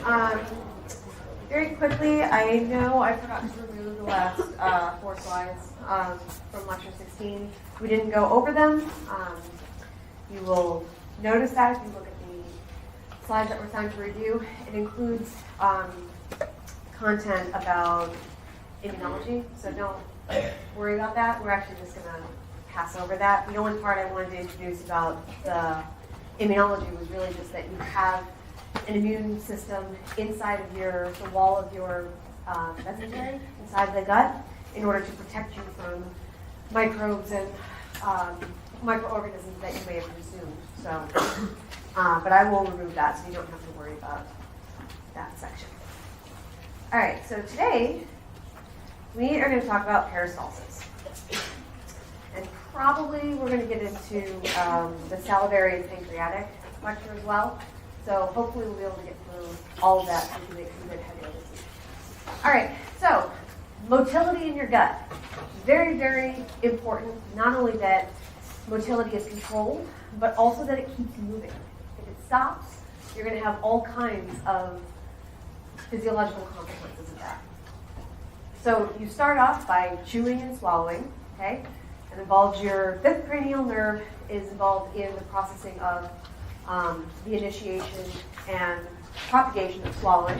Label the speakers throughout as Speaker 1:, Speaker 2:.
Speaker 1: Um, Very quickly, I know I forgot to remove the last 4 slides from lecture 16. We didn't go over them. You will notice that if you look at the slides that were assigned to review. It includes content about immunology, so don't worry about that. We're actually just going to pass over that. The only part I wanted to introduce about the immunology was really just that you have an immune system inside of the wall of your mesentery, inside the gut, in order to protect you from microbes and microorganisms that you may have consumed. So, but I will remove that so you don't have to worry about that section. All right, so today we are going to talk about peristalsis. And probably we're going to get into the salivary and pancreatic lecture as well. So hopefully we'll be able to get through all of that so we can make some good headway this week. All right, so motility in your gut. Very, very important. Not only that motility is controlled, but also that it keeps moving. If it stops, you're going to have all kinds of physiological consequences of that. So you start off by chewing and swallowing, okay? It involves your 5th cranial nerve is involved in the processing of the initiation and propagation of swallowing.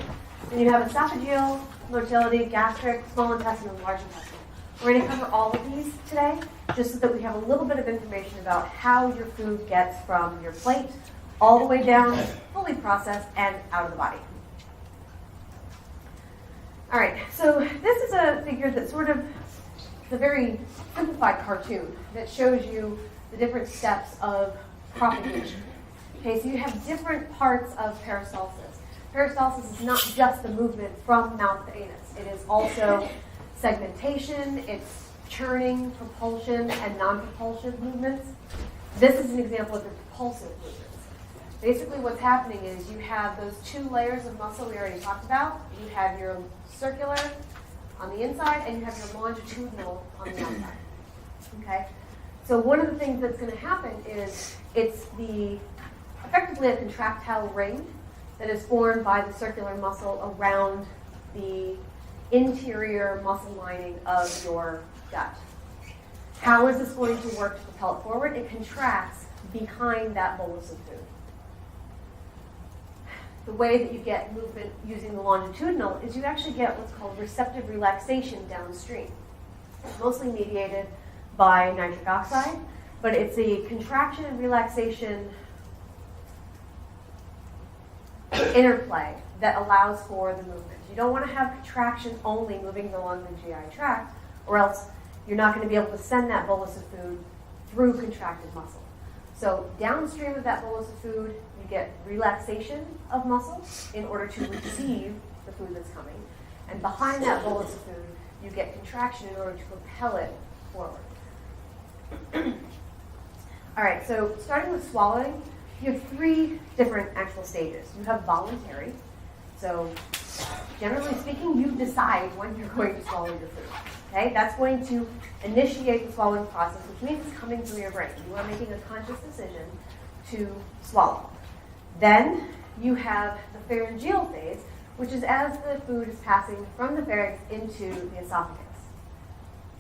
Speaker 1: Then you have esophageal, motility, gastric, small intestinal, and large intestinal. We're going to cover all of these today, just so that we have a little bit of information about how your food gets from your plate all the way down, fully processed, and out of the body. All right, so this is a figure that it's a very simplified cartoon that shows you the different steps of propagation. Okay, so you have different parts of peristalsis. Peristalsis is not just the movement from mouth to anus. It is also segmentation, it's churning, propulsion, and non-propulsive movements. This is an example of the propulsive movements. Basically what's happening is you have those 2 layers of muscle we already talked about. You have your circular on the inside, and you have your longitudinal on the outside. Okay? So one of the things that's going to happen is it's effectively a contractile ring that is formed by the circular muscle around the interior muscle lining of your gut. How is this going to work to propel it forward? It contracts behind that bolus of food. The way that you get movement using the longitudinal is you actually get what's called receptive relaxation downstream. It's mostly mediated by nitric oxide, but it's a contraction and relaxation interplay that allows for the movement. You don't want to have contraction only moving along the GI tract, or else you're not going to be able to send that bolus of food through contracted muscle. So downstream of that bolus of food, you get relaxation of muscle in order to receive the food that's coming. And behind that bolus of food, you get contraction in order to propel it forward. All right, so starting with swallowing, you have 3 different actual stages. You have voluntary. So generally speaking, you decide when you're going to swallow your food. Okay, that's going to initiate the swallowing process, which means it's coming through your brain. You are making a conscious decision to swallow. Then you have the pharyngeal phase, which is as the food is passing from the pharynx into the esophagus.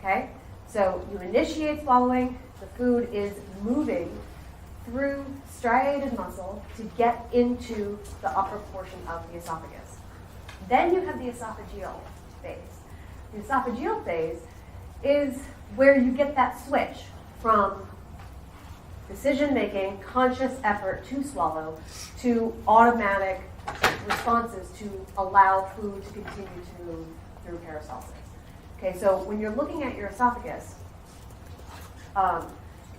Speaker 1: Okay, so you initiate swallowing. The food is moving through striated muscle to get into the upper portion of the esophagus. Then you have the esophageal phase. The esophageal phase is where you get that switch from decision-making, conscious effort to swallow, to automatic responses to allow food to continue to move through peristalsis. Okay, so when you're looking at your esophagus,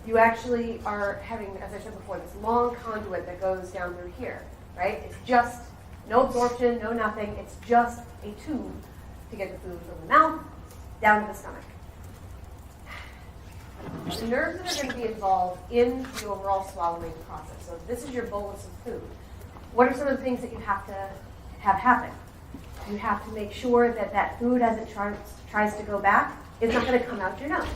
Speaker 1: you actually are having, as I said before, this long conduit that goes down through here, right? It's just no absorption, no nothing. It's just a tube to get the food from the mouth down to the stomach. The nerves that are going to be involved in the overall swallowing process. So this is your bolus of food. What are some of the things that you have to have happen? You have to make sure that that food, as it tries to go back, is not going to come out your nose.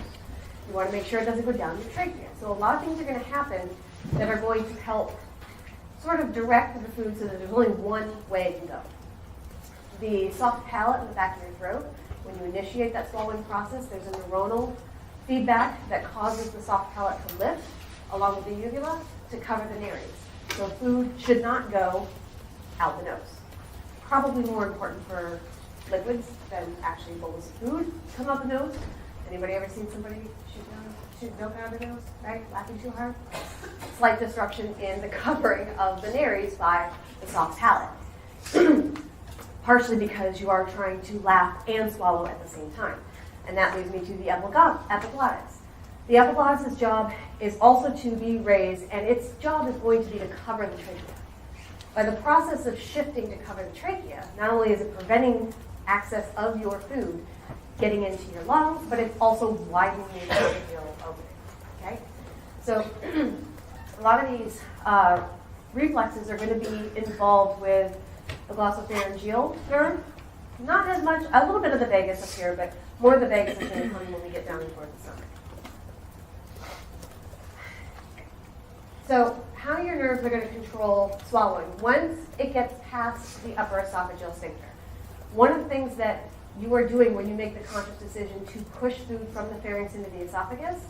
Speaker 1: You want to make sure it doesn't go down your trachea. So a lot of things are going to happen that are going to help sort of direct the food so that there's only one way it can go. the soft palate in the back of your throat. When you initiate that swallowing process, there's a neuronal feedback that causes the soft palate to lift along with the uvula to cover the nares. So food should not go out the nose. Probably more important for liquids than actually bowls of food come out the nose. Anybody ever seen somebody shoot milk out of their nose, right? Laughing too hard? Slight disruption in the covering of the nares by the soft palate. Partially because you are trying to laugh and swallow at the same time. And that leads me to the epiglottis. The epiglottis' job is also to be raised, and its job is going to be to cover the trachea. By the process of shifting to cover the trachea, not only is it preventing access of your food getting into your lungs, but it's also widening the esophageal opening. Okay? So a lot of these reflexes are going to be involved with the glossopharyngeal nerve. Not as much, a little bit of the vagus up here, but more of the vagus is going to come when we get down toward the stomach. So how your nerves are going to control swallowing. Once it gets past the upper esophageal sphincter, one of the things that you are doing when you make the conscious decision to push food from the pharynx into the esophagus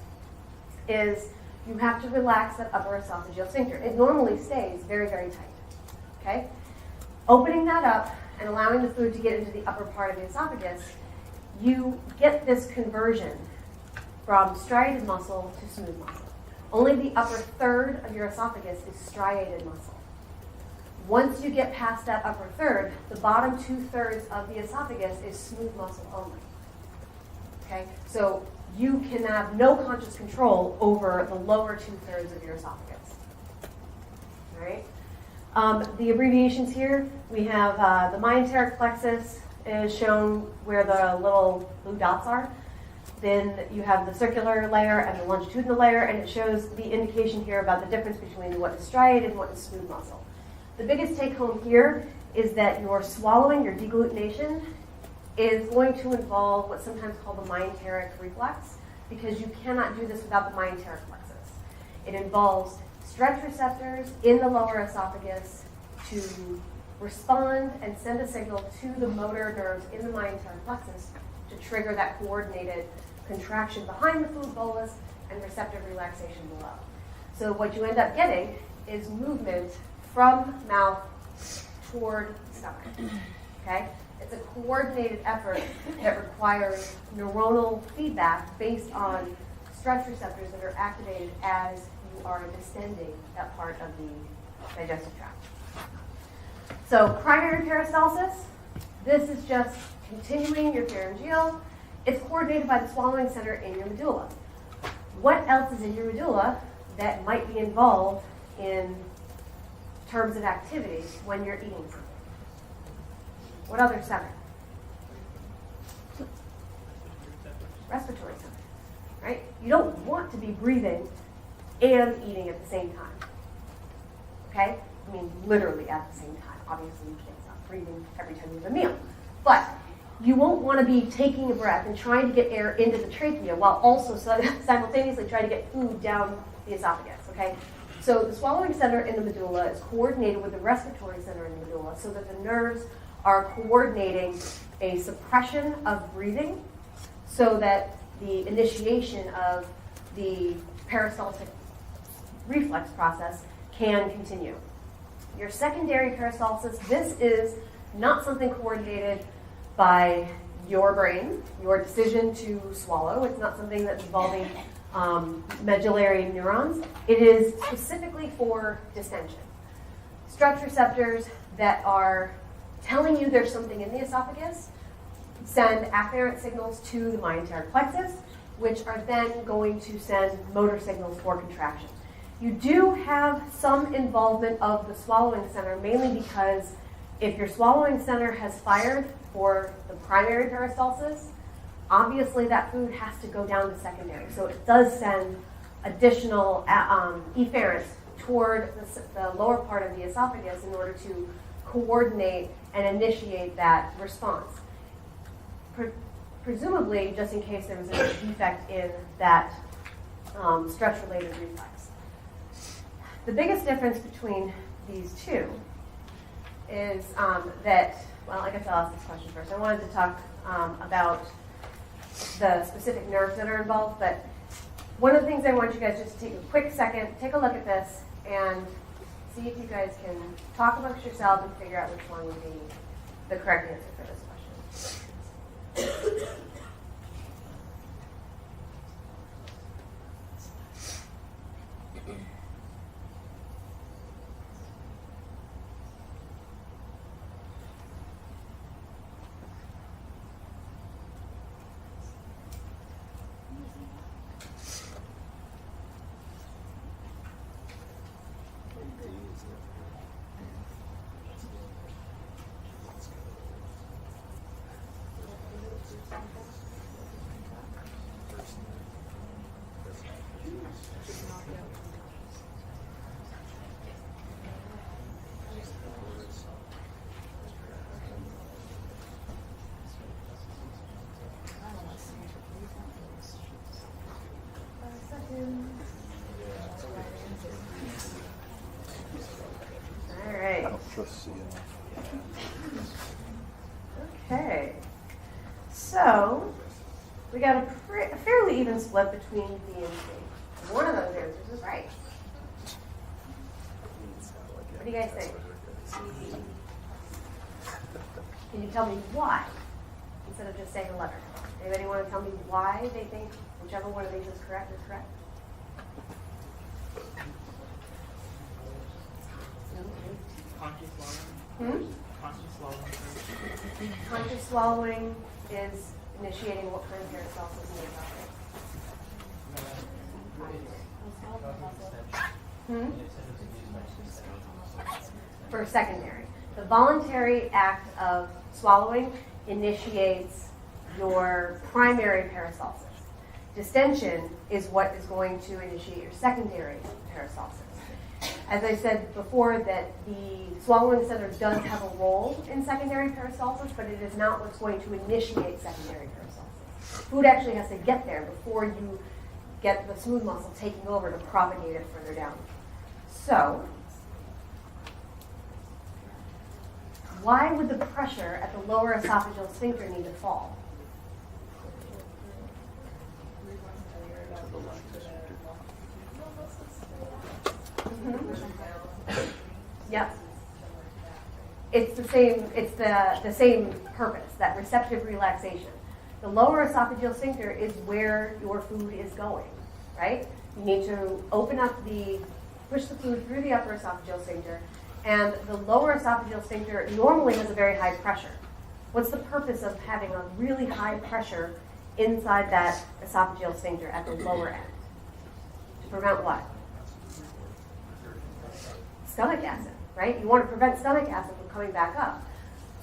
Speaker 1: is you have to relax that upper esophageal sphincter. It normally stays very, very tight. Okay? Opening that up and allowing the food to get into the upper part of the esophagus, you get this conversion from striated muscle to smooth muscle. Only the upper third of your esophagus is striated muscle. Once you get past that upper third, the bottom 2/3 of the esophagus is smooth muscle only. Okay? So you can have no conscious control over the lower 2/3 of your esophagus. All right? The abbreviations here, we have the myenteric plexus is shown where the little blue dots are. Then you have the circular layer and the longitudinal layer, and it shows the indication here about the difference between what is striated and what is smooth muscle. The biggest take home here is that your swallowing, your degglutination, is going to involve what's sometimes called the myenteric reflex, because you cannot do this without the myenteric plexus. It involves stretch receptors in the lower esophagus to respond and send a signal to the motor nerves in the myenteric plexus to trigger that coordinated contraction behind the food bolus and receptive relaxation below. So what you end up getting is movement from mouth toward stomach. Okay? It's a coordinated effort that requires neuronal feedback based on stretch receptors that are activated as you are distending that part of the digestive tract. So primary peristalsis, this is just continuing your pharyngeal. It's coordinated by the swallowing center in your medulla. What else is in your medulla that might be involved in terms of activity when you're eating something? What other center? Respiratory center, right? You don't want to be breathing and eating at the same time, okay? I mean, literally at the same time. Obviously, you can't stop breathing every time you have a meal. But you won't want to be taking a breath and trying to get air into the trachea while also simultaneously trying to get food down the esophagus, okay? So the swallowing center in the medulla is coordinated with the respiratory center in the medulla so that the nerves are coordinating a suppression of breathing so that the initiation of the peristaltic reflex process can continue. Your secondary peristalsis, this is not something coordinated by your brain, your decision to swallow. It's not something that's involving medullary neurons. It is specifically for distension. Stretch receptors that are telling you there's something in the esophagus send afferent signals to the myenteric plexus, which are then going to send motor signals for contraction. You do have some involvement of the swallowing center, mainly because if your swallowing center has fired for the primary peristalsis, obviously that food has to go down to secondary. So it does send additional efferents toward the lower part of the esophagus in order to coordinate and initiate that response. Presumably, just in case there was a defect in that stretch-related reflex. The biggest difference between these two is that, well, I guess I'll ask this question first. I wanted to talk about the specific nerves that are involved, but one of the things I want you guys just to take a quick second, take a look at this, and see if you guys can talk amongst yourselves and figure out which one would be the correct answer for this question. All right. Okay. So we got a fairly even split between B and C. One of those answers is right. What do you guys think? Can you tell me why instead of just saying a letter? Anybody want to tell me why they think whichever one of these is correct is correct?
Speaker 2: Conscious swallowing.
Speaker 1: Hmm?
Speaker 2: Conscious swallowing.
Speaker 1: Conscious swallowing is initiating what kind of peristalsis in the body? For secondary. The voluntary act of swallowing initiates your primary peristalsis. Distension is what is going to initiate your secondary peristalsis. As I said before, that the swallowing center does have a role in secondary peristalsis, but it is not what's going to initiate secondary peristalsis. Food actually has to get there before you get the smooth muscle taking over to propagate it further down. So, why would the pressure at the lower esophageal sphincter need to fall? Yep. It's the same. It's the same purpose. That receptive relaxation. The lower esophageal sphincter is where your food is going. Right. You need to push the food through the upper esophageal sphincter, and the lower esophageal sphincter normally has a very high pressure. What's the purpose of having a really high pressure inside that esophageal sphincter at the lower end? To prevent what? Stomach acid, right? You want to prevent stomach acid from coming back up.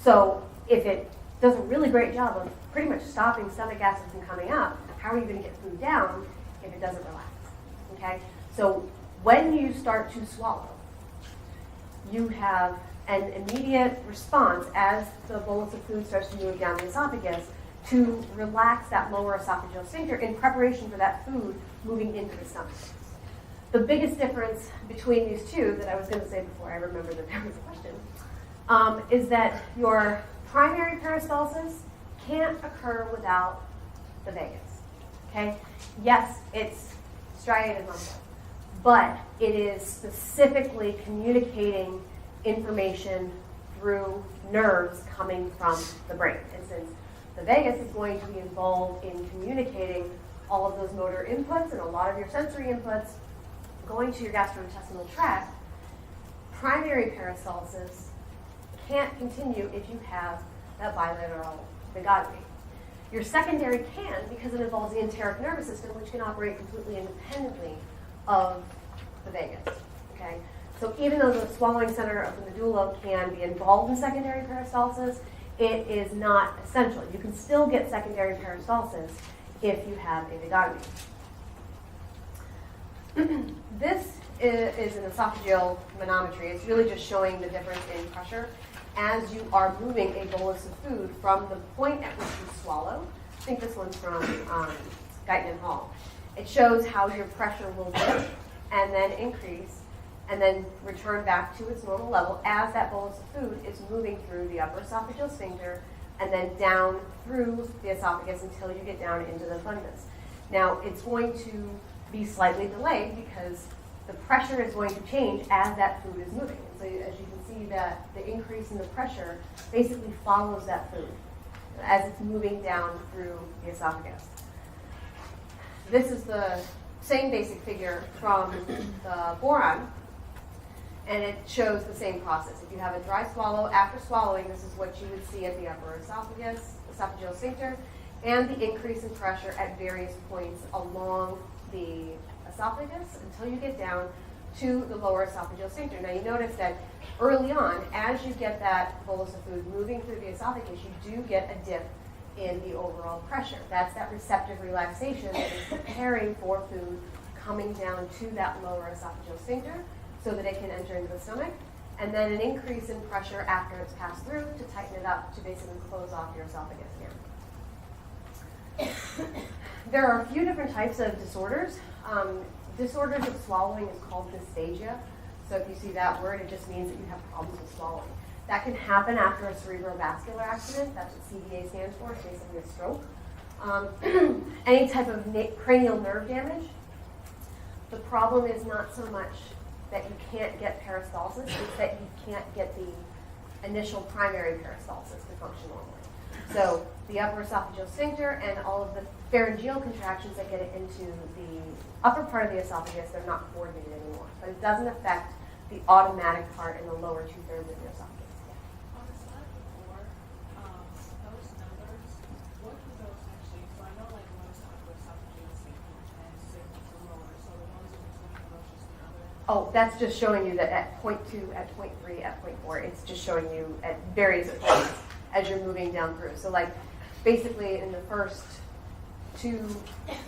Speaker 1: So if it does a really great job of pretty much stopping stomach acid from coming up, how are you going to get food down if it doesn't relax? Okay? So when you start to swallow, you have an immediate response as the bolus of food starts to move down the esophagus to relax that lower esophageal sphincter in preparation for that food moving into the stomach. The biggest difference between these two that I was going to say before I remember that there was a question is that your primary peristalsis can't occur without the vagus. Okay? Yes, it's striated muscle, but it is specifically communicating information through nerves coming from the brain. And since the vagus is going to be involved in communicating all of those motor inputs and a lot of your sensory inputs going to your gastrointestinal tract, primary peristalsis can't continue if you have that bilateral vagotomy. Your secondary can, because it involves the enteric nervous system, which can operate completely independently of the vagus. Okay? So even though the swallowing center of the medulla can be involved in secondary peristalsis, it is not essential. You can still get secondary peristalsis if you have a vagotomy. This is an esophageal manometry. It's really just showing the difference in pressure as you are moving a bolus of food from the point at which you swallow. I think this one's from Guyton and Hall. It shows how your pressure will dip and then increase and then return back to its normal level as that bolus of food is moving through the upper esophageal sphincter and then down through the esophagus until you get down into the fundus. Now, it's going to be slightly delayed because the pressure is going to change as that food is moving. And so as you can see that the increase in the pressure basically follows that food as it's moving down through the esophagus. This is the same basic figure from the boron, and it shows the same process. If you have a dry swallow, after swallowing, this is what you would see at the upper esophagus, esophageal sphincter, and the increase in pressure at various points along the esophagus until you get down to the lower esophageal sphincter. Now you notice that early on, as you get that bolus of food moving through the esophagus, you do get a dip in the overall pressure. That's that receptive relaxation that is preparing for food coming down to that lower esophageal sphincter so that it can enter into the stomach, and then an increase in pressure after it's passed through to tighten it up to basically close off your esophagus again. There are a few different types of disorders. Disorders of swallowing is called dysphagia. So if you see that word, it just means that you have problems with swallowing. That can happen after a cerebrovascular accident. That's what CVA stands for. It's basically a stroke. Any type of cranial nerve damage. The problem is not so much that you can't get peristalsis, it's that you can't get the initial primary peristalsis to function normally. So the upper esophageal sphincter and all of the pharyngeal contractions that get it into the upper part of the esophagus, they're not coordinated anymore. But it doesn't affect the automatic part in the lower 2/3 of your esophagus.
Speaker 3: On the slide before, those numbers, what do those actually, so I know like one is upper esophageal sphincter and 6 is lower, so the ones in between those just the other.
Speaker 1: Oh, that's just showing you that at point 2, at point 3, at point 4, it's just showing you at various points as you're moving down through. So like basically in the first 2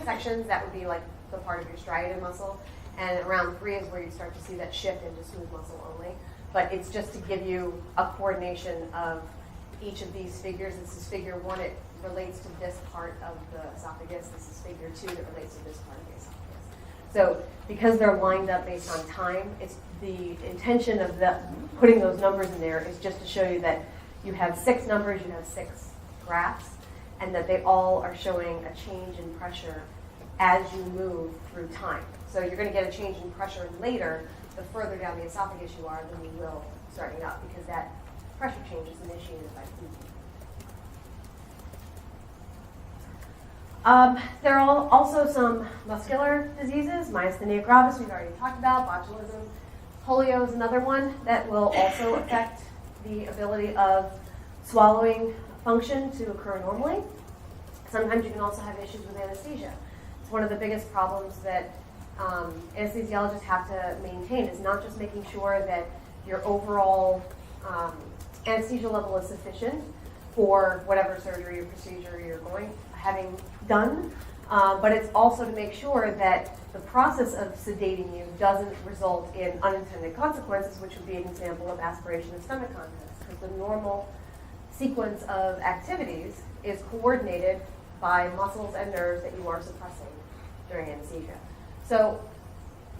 Speaker 1: sections, that would be like the part of your striatum muscle, and around 3 is where you start to see that shift into smooth muscle only. But it's just to give you a coordination of each of these figures. This is figure 1, it relates to this part of the esophagus. This is figure 2 that relates to this part of the esophagus. So because they're lined up based on time, it's the intention of putting those numbers in there is just to show you that you have 6 numbers, you have 6 graphs, and that they all are showing a change in pressure as you move through time. So you're going to get a change in pressure later, the further down the esophagus you are than you will starting up, because that pressure change is initiated by food. There are also some muscular diseases. Myasthenia gravis, we've already talked about. Botulism. Polio is another one that will also affect the ability of swallowing function to occur normally. Sometimes you can also have issues with anesthesia. It's one of the biggest problems that anesthesiologists have to maintain is not just making sure that your overall anesthesia level is sufficient for whatever surgery or procedure you're having done, but it's also to make sure that the process of sedating you doesn't result in unintended consequences, which would be an example of aspiration of stomach contents, because the normal sequence of activities is coordinated by muscles and nerves that you are suppressing during anesthesia. So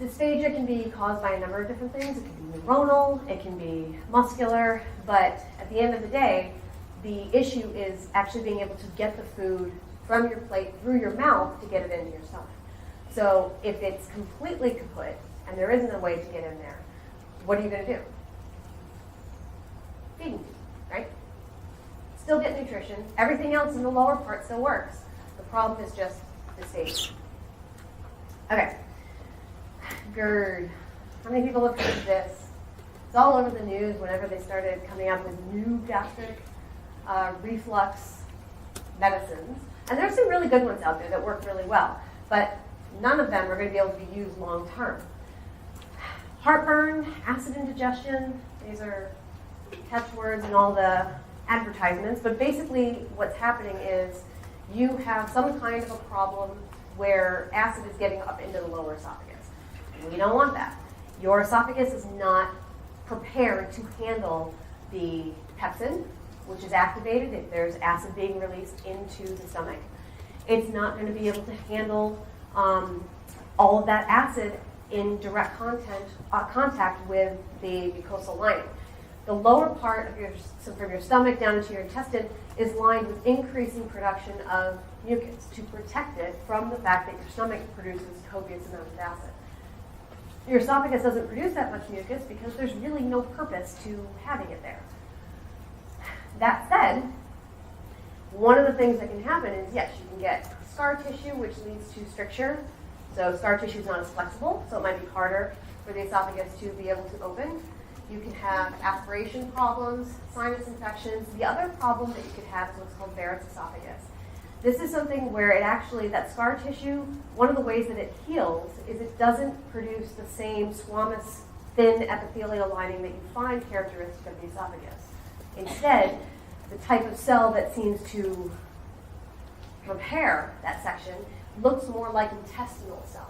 Speaker 1: dysphagia can be caused by a number of different things. It can be neuronal, it can be muscular, but at the end of the day, the issue is actually being able to get the food from your plate through your mouth to get it into your stomach. So if it's completely kaput and there isn't a way to get in there, what are you going to do? Feeding you, right? Still get nutrition. Everything else in the lower part still works. The problem is just dysphagia. Okay. GERD. How many people have heard of this? It's all over the news whenever they started coming up with new gastric reflux medicines. And there's some really good ones out there that work really well, but none of them are going to be able to be used long term. Heartburn, acid indigestion, these are catchwords in all the advertisements, but basically what's happening is you have some kind of a problem where acid is getting up into the lower esophagus. We don't want that. Your esophagus is not prepared to handle the pepsin, which is activated if there's acid being released into the stomach. It's not going to be able to handle all of that acid in direct contact with the mucosal lining. The lower part of from your stomach down into your intestine is lined with increasing production of mucus to protect it from the fact that your stomach produces copious amounts of acid. Your esophagus doesn't produce that much mucus because there's really no purpose to having it there. That said, one of the things that can happen is, yes, you can get scar tissue, which leads to stricture. So scar tissue is not as flexible, so it might be harder for the esophagus to be able to open. You can have aspiration problems, sinus infections. The other problem that you could have is what's called Barrett's esophagus. This is something where it actually, that scar tissue, one of the ways that it heals is it doesn't produce the same squamous, thin epithelial lining that you find characteristic of the esophagus. Instead, the type of cell that seems to repair that section looks more like intestinal cells.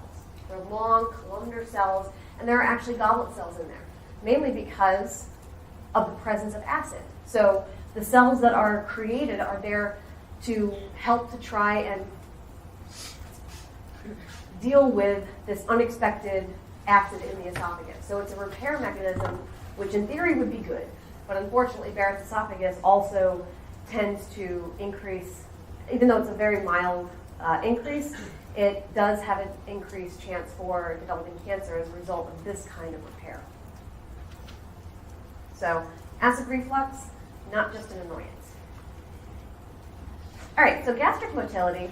Speaker 1: They're long, columnar cells, and there are actually goblet cells in there, mainly because of the presence of acid. So the cells that are created are there to help to try and deal with this unexpected acid in the esophagus. So it's a repair mechanism, which in theory would be good, but unfortunately Barrett's esophagus also tends to increase, even though it's a very mild increase, it does have an increased chance for developing cancer as a result of this kind of repair. So acid reflux, not just an annoyance. All right, so gastric motility.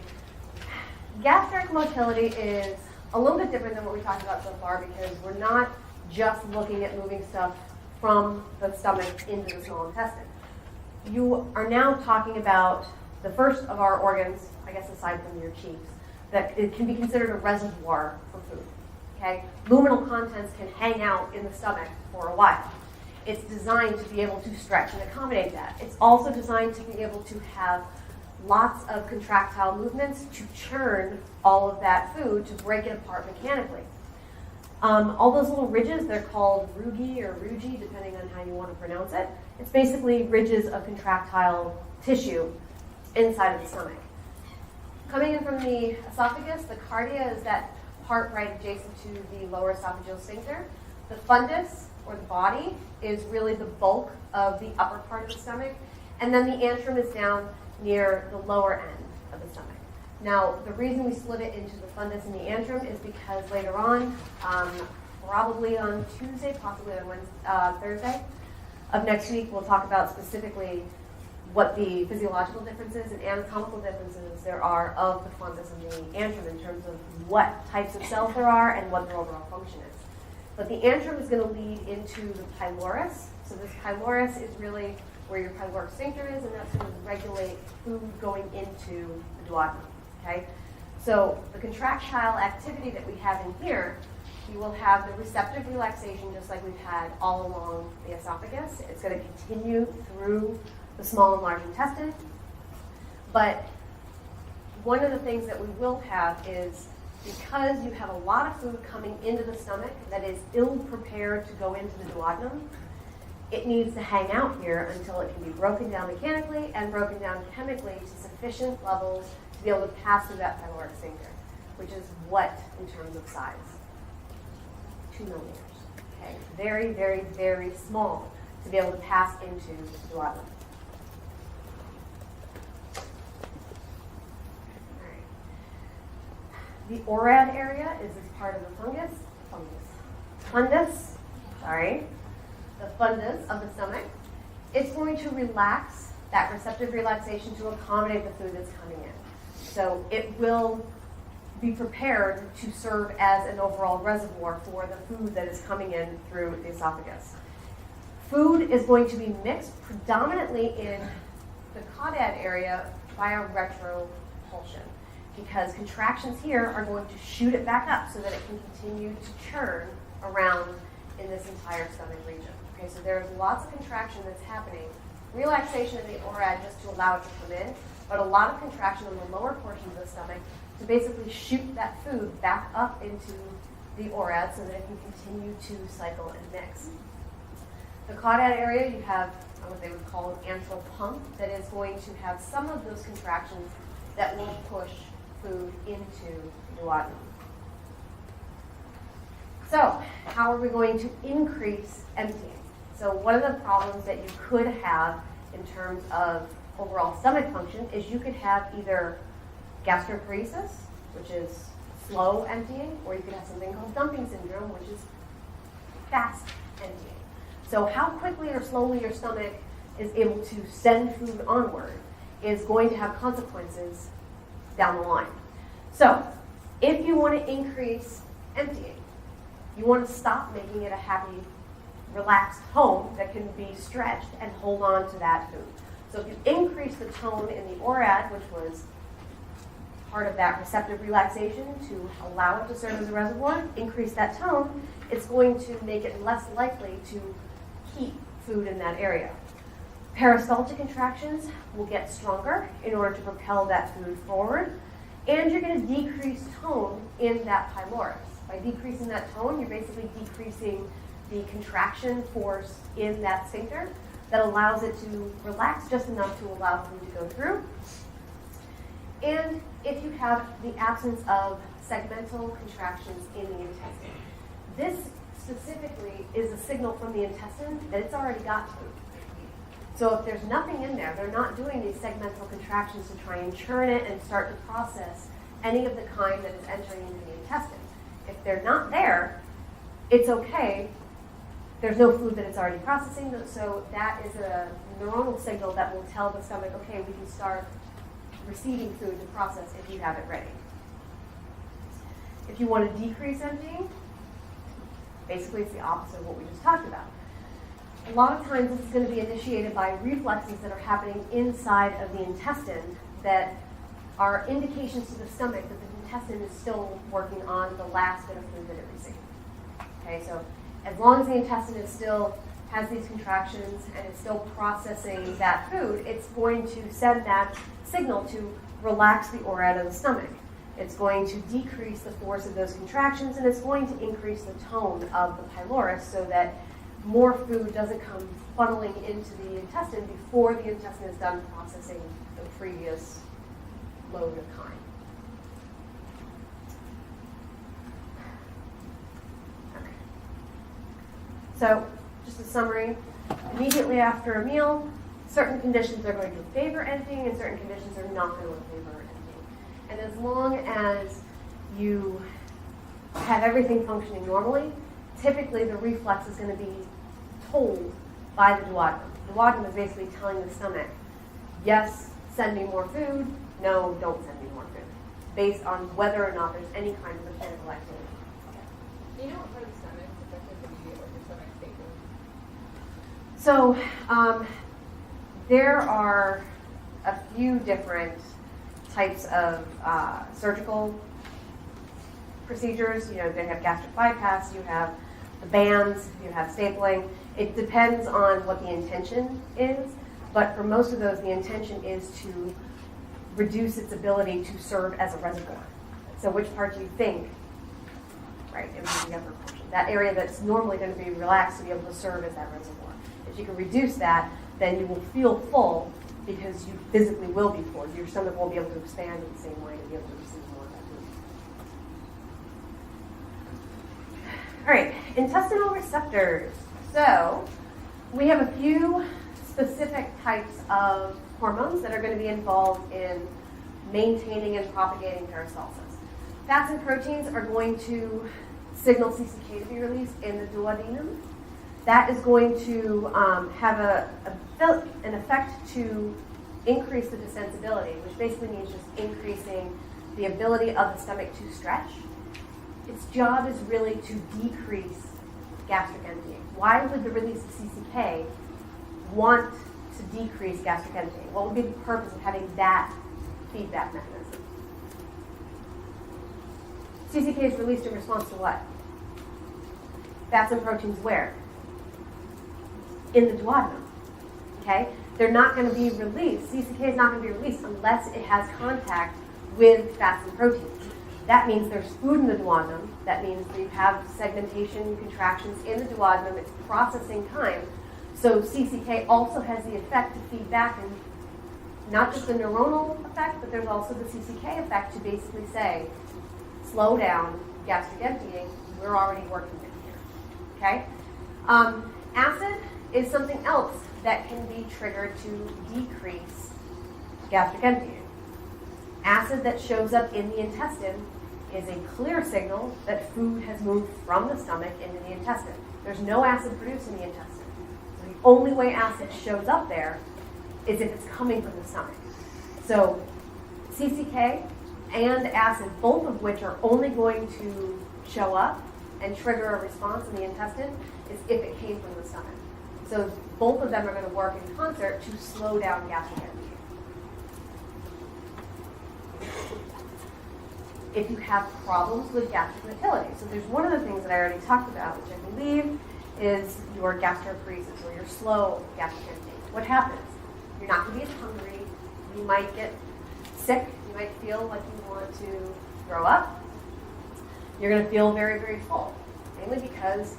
Speaker 1: Gastric motility is a little bit different than what we talked about so far because we're not just looking at moving stuff from the stomach into the small intestine. You are now talking about the first of our organs, I guess aside from your cheeks, that it can be considered a reservoir for food. Okay? Luminal contents can hang out in the stomach for a while. It's designed to be able to stretch and accommodate that. It's also designed to be able to have lots of contractile movements to churn all of that food to break it apart mechanically. All those little ridges, they're called rugae or rugae, depending on how you want to pronounce it. It's basically ridges of contractile tissue inside of the stomach. Coming in from the esophagus, the cardia is that part right adjacent to the lower esophageal sphincter. The fundus, or the body, is really the bulk of the upper part of the stomach. And then the antrum is down near the lower end of the stomach. Now, the reason we split it into the fundus and the antrum is because later on, probably on Tuesday, possibly on Thursday of next week, we'll talk about specifically what the physiological differences and anatomical differences there are of the fundus and the antrum in terms of what types of cells there are and what their overall function is. But the antrum is going to lead into the pylorus. So this pylorus is really where your pyloric sphincter is, and that's going to regulate food going into the duodenum. Okay? So the contractile activity that we have in here, you will have the receptive relaxation just like we've had all along the esophagus. It's going to continue through the small and large intestine. But one of the things that we will have is because you have a lot of food coming into the stomach that is ill-prepared to go into the duodenum, it needs to hang out here until it can be broken down mechanically and broken down chemically to sufficient levels to be able to pass through that pyloric sphincter, which is what in terms of size? 2 millimeters. Okay, very, very, very small to be able to pass into the duodenum. The ORAD area is this part of the fundus of the stomach. It's going to relax, that receptive relaxation to accommodate the food that's coming in. So it will be prepared to serve as an overall reservoir for the food that is coming in through the esophagus. Food is going to be mixed predominantly in the caudad area via retropulsion, because contractions here are going to shoot it back up so that it can continue to churn around in this entire stomach region. Okay, so there's lots of contraction that's happening. Relaxation in the ORAD just to allow it to come in, but a lot of contraction in the lower portions of the stomach to basically shoot that food back up into the ORAD so that it can continue to cycle and mix. The caudad area, you have what they would call an antral pump that is going to have some of those contractions that will push food into the duodenum. So, how are we going to increase emptying? So one of the problems that you could have in terms of overall stomach function is you could have either gastroparesis, which is slow emptying, or you could have something called dumping syndrome, which is fast emptying. So how quickly or slowly your stomach is able to send food onward is going to have consequences down the line. So if you want to increase emptying, you want to stop making it a happy, relaxed home that can be stretched and hold on to that food. So if you increase the tone in the ORAD, which was part of that receptive relaxation to allow it to serve as a reservoir, increase that tone, it's going to make it less likely to keep food in that area. Peristaltic contractions will get stronger in order to propel that food forward, and you're going to decrease tone in that pylorus. By decreasing that tone, you're basically decreasing the contraction force in that sphincter that allows it to relax just enough to allow food to go through. And if you have the absence of segmental contractions in the intestine, this specifically is a signal from the intestine that it's already got food. So if there's nothing in there, they're not doing these segmental contractions to try and churn it and start to process any of the kind that is entering into the intestine. If they're not there, it's okay. There's no food that it's already processing, so that is a neuronal signal that will tell the stomach, okay, we can start receiving food to process if you have it ready. If you want to decrease emptying, basically it's the opposite of what we just talked about. A lot of times this is going to be initiated by reflexes that are happening inside of the intestine that are indications to the stomach that the intestine is still working on the last bit of food that it received. Okay, so as long as the intestine is still has these contractions and it's still processing that food, it's going to send that signal to relax the ORAD of the stomach. It's going to decrease the force of those contractions, and it's going to increase the tone of the pylorus so that more food doesn't come funneling into the intestine before the intestine is done processing the previous load of kind. Okay. So, just a summary. Immediately after a meal, certain conditions are going to favor emptying and certain conditions are not going to favor emptying. And as long as you have everything functioning normally, typically the reflex is going to be told by the duodenum. The duodenum is basically telling the stomach, yes, send me more food, no, don't send me more food, based on whether or not there's any kind of mechanical activity.
Speaker 4: Do you know what part of the stomach is affected when you get like your stomach staples?
Speaker 1: So there are a few different types of surgical procedures. You know, they have gastric bypass, you have the bands, you have stapling. It depends on what the intention is, but for most of those, the intention is to reduce its ability to serve as a reservoir. So which part do you think? Right, it would be the upper portion. That area that's normally going to be relaxed to be able to serve as that reservoir. If you can reduce that, then you will feel full because you physically will be full. Your stomach won't be able to expand in the same way to be able to receive more of that food. All right, intestinal receptors. So we have a few specific types of hormones that are going to be involved in maintaining and propagating peristalsis. Fats and proteins are going to signal CCK to be released in the duodenum. That is going to have an effect to increase the distensibility, which basically means just increasing the ability of the stomach to stretch. Its job is really to decrease gastric emptying. Why would the release of CCK want to decrease gastric emptying? What would be the purpose of having that feedback mechanism? CCK is released in response to what? Fats and proteins where? In the duodenum. Okay? They're not going to be released. CCK is not going to be released unless it has contact with fats and proteins. That means there's food in the duodenum. That means that you have segmentation, contractions in the duodenum. It's processing time. So CCK also has the effect to feed back, and not just the neuronal effect, but there's also the CCK effect to basically say, slow down gastric emptying, We're already working in here. Okay? Acid is something else that can be triggered to decrease gastric emptying. Acid that shows up in the intestine is a clear signal that food has moved from the stomach into the intestine. There's no acid produced in the intestine. So the only way acid shows up there is if it's coming from the stomach. So CCK and acid, both of which are only going to show up and trigger a response in the intestine, is if it came from the stomach. So both of them are going to work in concert to slow down gastric emptying. If you have problems with gastric motility, so there's one of the things that I already talked about, which I believe is your gastroparesis, or your slow gastric emptying. What happens? You're not going to be as hungry. You might get sick. You might feel like you want to throw up. You're going to feel very, very full, mainly because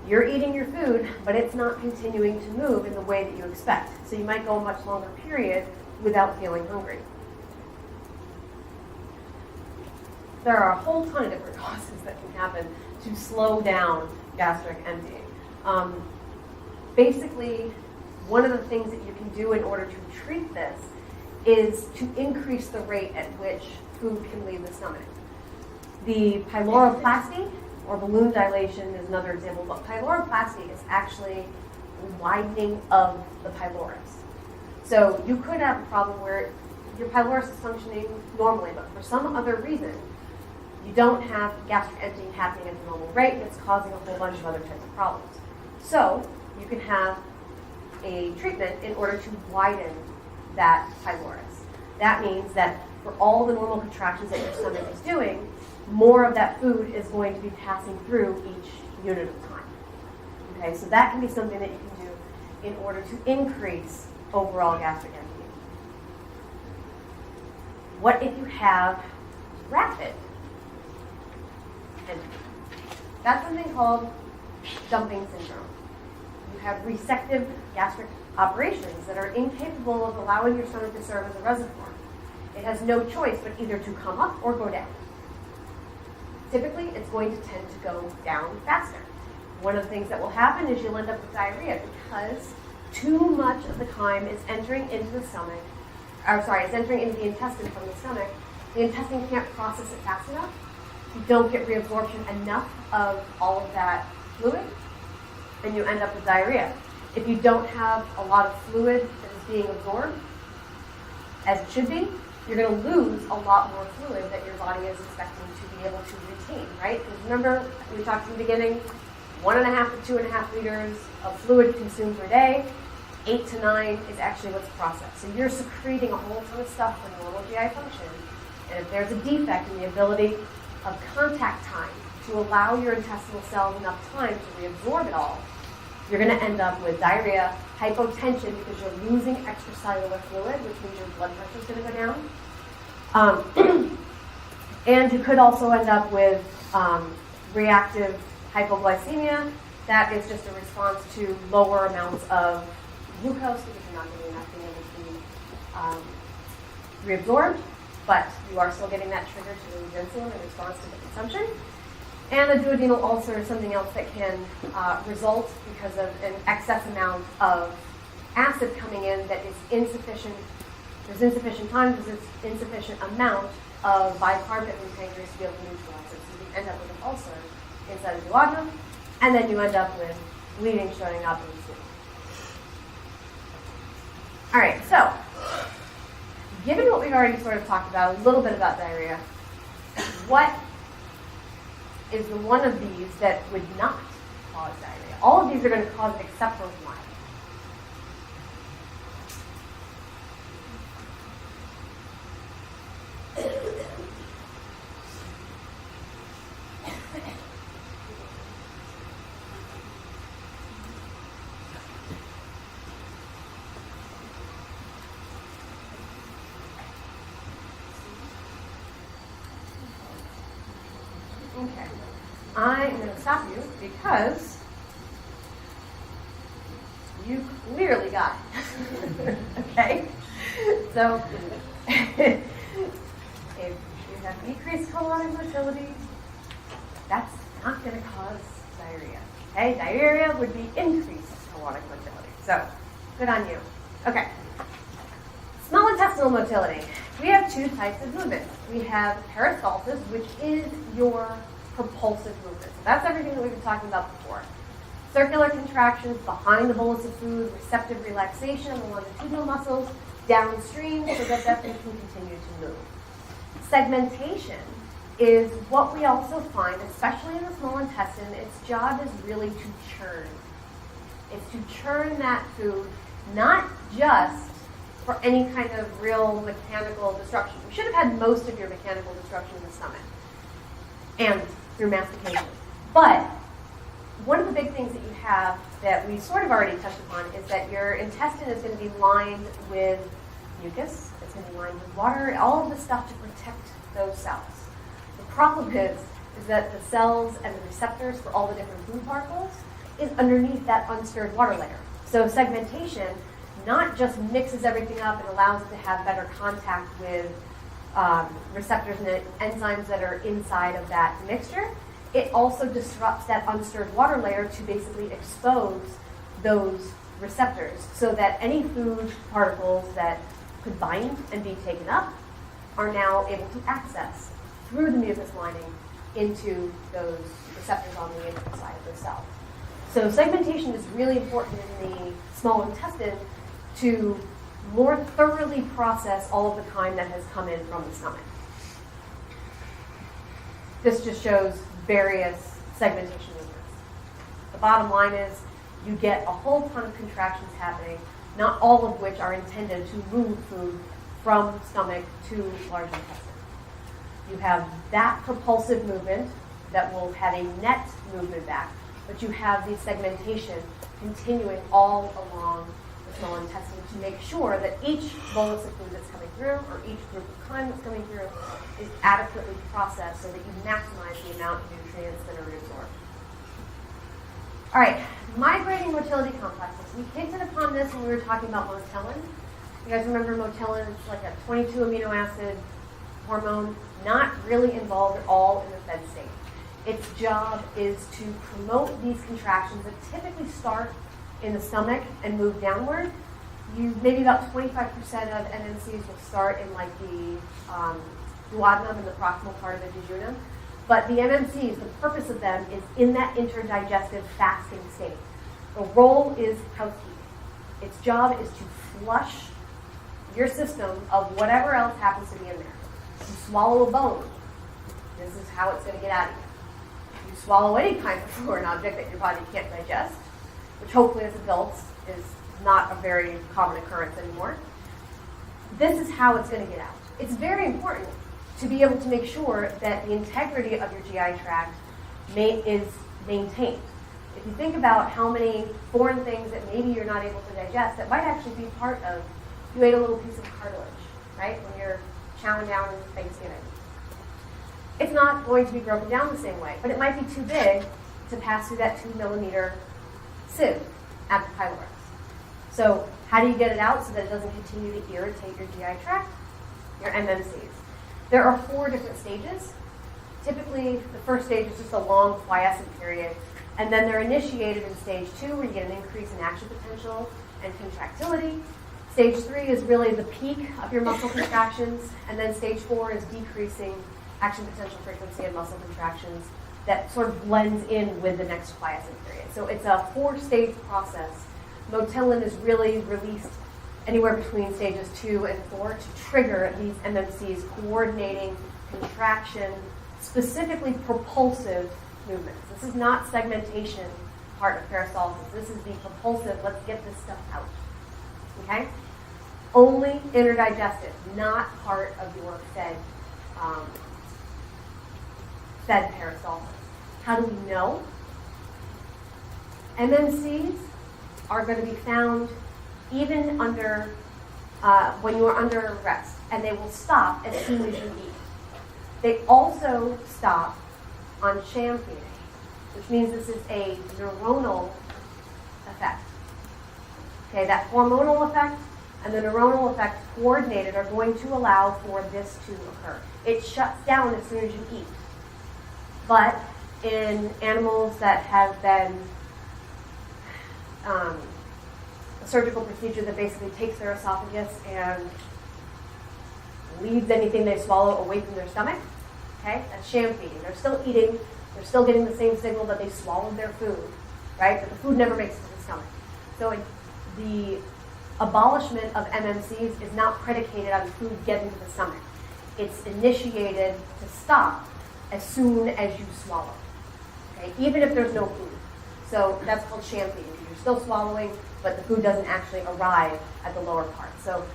Speaker 1: you're eating your food, but it's not continuing to move in the way that you expect. So you might go a much longer period without feeling hungry. There are a whole ton of different causes that can happen to slow down gastric emptying. Basically, one of the things that you can do in order to treat this is to increase the rate at which food can leave the stomach. The pyloroplasty, or balloon dilation, is another example, but pyloroplasty is actually widening of the pylorus. So you could have a problem where your pylorus is functioning normally, but for some other reason, you don't have gastric emptying happening at the normal rate, and it's causing a whole bunch of other types of problems. So you can have a treatment in order to widen that pylorus. That means that for all the normal contractions that your stomach is doing, more of that food is going to be passing through each unit of time. Okay, so that can be something that you can do in order to increase overall gastric emptying. What if you have rapid emptying? That's something called dumping syndrome. You have resective gastric operations that are incapable of allowing your stomach to serve as a reservoir. It has no choice but either to come up or go down. Typically, it's going to tend to go down faster. One of the things that will happen is you'll end up with diarrhea because too much of the chyme is entering into the stomach, it's entering into the intestine from the stomach. The intestine can't process it fast enough. You don't get reabsorption enough of all of that fluid, and you end up with diarrhea. If you don't have a lot of fluid that is being absorbed, as it should be, you're going to lose a lot more fluid that your body is expecting to be able to retain, right? Because remember, we talked in the beginning, 1.5 to 2.5 liters of fluid consumed per day. 8 to 9 is actually what's processed. So you're secreting a whole ton of stuff for normal GI function. And if there's a defect in the ability of contact time to allow your intestinal cells enough time to reabsorb it all, you're going to end up with diarrhea, hypotension because you're losing extracellular fluid, which means your blood pressure is going to go down. And you could also end up with reactive hypoglycemia. That is just a response to lower amounts of glucose because you're not getting enough being able to be reabsorbed, but you are still getting that trigger to release insulin in response to the consumption. And a duodenal ulcer is something else that can result because of an excess amount of acid coming in that is insufficient. There's insufficient time because there's insufficient amount of bicarbonate in the pancreas to be able to neutralize it. So you end up with an ulcer inside the duodenum, and then you end up with bleeding showing up in the stool. All right, so given what we've already sort of talked about, a little bit about diarrhea, what is the one of these that would not cause diarrhea? All of these are going to cause it except for one. Okay. I'm going to stop you because you clearly got it. Okay? So, if you have decreased colonic motility, that's fine. not going to cause diarrhea. Okay, diarrhea would be increased colonic motility. So, good on you. Okay. Small intestinal motility. We have two types of movement. We have peristalsis, which is your propulsive movement. So that's everything that we've been talking about before. Circular contractions behind the bolus of food, receptive relaxation of the longitudinal muscles, downstream so that that food can continue to move. Segmentation is what we also find, especially in the small intestine. Its job is really to churn. It's to churn that food, not just for any kind of real mechanical disruption. You should have had most of your mechanical disruption in the stomach and through mastication. But one of the big things that you have that we sort of already touched upon is that your intestine is going to be lined with mucus, it's going to be lined with water, all of the stuff to protect those cells. The problem is that the cells and the receptors for all the different food particles is underneath that unstirred water layer. So segmentation not just mixes everything up and allows it to have better contact with receptors and enzymes that are inside of that mixture, it also disrupts that unstirred water layer to basically expose those receptors so that any food particles that could bind and be taken up are now able to access through the mucus lining into those receptors on the inside of the cell. So segmentation is really important in the small intestine to more thoroughly process all of the chyme that has come in from the stomach. This just shows various segmentation movements. The bottom line is you get a whole ton of contractions happening, not all of which are intended to move food from stomach to large intestine. You have that propulsive movement that will have a net movement back, but you have the segmentation continuing all along the small intestine to make sure that each bolus of food that's coming through or each group of chyme that's coming through is adequately processed so that you maximize the amount of nutrients that are reabsorbed. All right, migrating motility complexes. We hinted upon this when we were talking about Motellin. You guys remember Motellin? It's like a 22 amino acid hormone, not really involved at all in the fed state. Its job is to promote these contractions that typically start in the stomach and move downward. Maybe about 25% of MMCs will start in like the duodenum and the proximal part of the jejunum. But the MMCs, the purpose of them is in that interdigestive fasting state. The role is housekeeping. Its job is to flush your system of whatever else happens to be in there. You swallow a bone, this is how it's going to get out of you. You swallow any kind of foreign object that your body can't digest, which hopefully as adults is not a very common occurrence anymore. This is how it's going to get out. It's very important to be able to make sure that the integrity of your GI tract is maintained. If you think about how many foreign things that maybe you're not able to digest, that might actually be part of, you ate a little piece of cartilage, right, when you're chowing down on Thanksgiving. It's not going to be broken down the same way, but it might be too big to pass through that 2 millimeter sieve at the pylorus. So how do you get it out so that it doesn't continue to irritate your GI tract? Your MMCs. There are 4 different stages. Typically, the first stage is just a long quiescent period, and then they're initiated in stage 2 where you get an increase in action potential and contractility. Stage 3 is really the peak of your muscle contractions, and then stage 4 is decreasing action potential frequency and muscle contractions that sort of blends in with the next quiescent period. So it's a 4-stage process. Motellin is really released anywhere between stages 2 and 4 to trigger these MMCs coordinating contraction, specifically propulsive movements. This is not segmentation part of peristalsis. This is the propulsive, let's get this stuff out. Okay? Only interdigestive, not part of your fed peristalsis. How do we know? MMCs are going to be found even under when you are under rest, and they will stop as soon as you eat. They also stop on sham feeding, which means this is a neuronal effect. Okay, that hormonal effect and the neuronal effect coordinated are going to allow for this to occur. It shuts down as soon as you eat. But in animals that have been a surgical procedure that basically takes their esophagus and leads anything they swallow away from their stomach. Okay, that's sham feeding. They're still eating, they're still getting the same signal that they swallowed their food, right? But the food never makes it to the stomach. So the abolishment of MMCs is not predicated on food getting to the stomach. It's initiated to stop as soon as you swallow, okay? Even if there's no food. So that's called sham feeding. You're still swallowing, but the food doesn't actually arrive at the lower part. So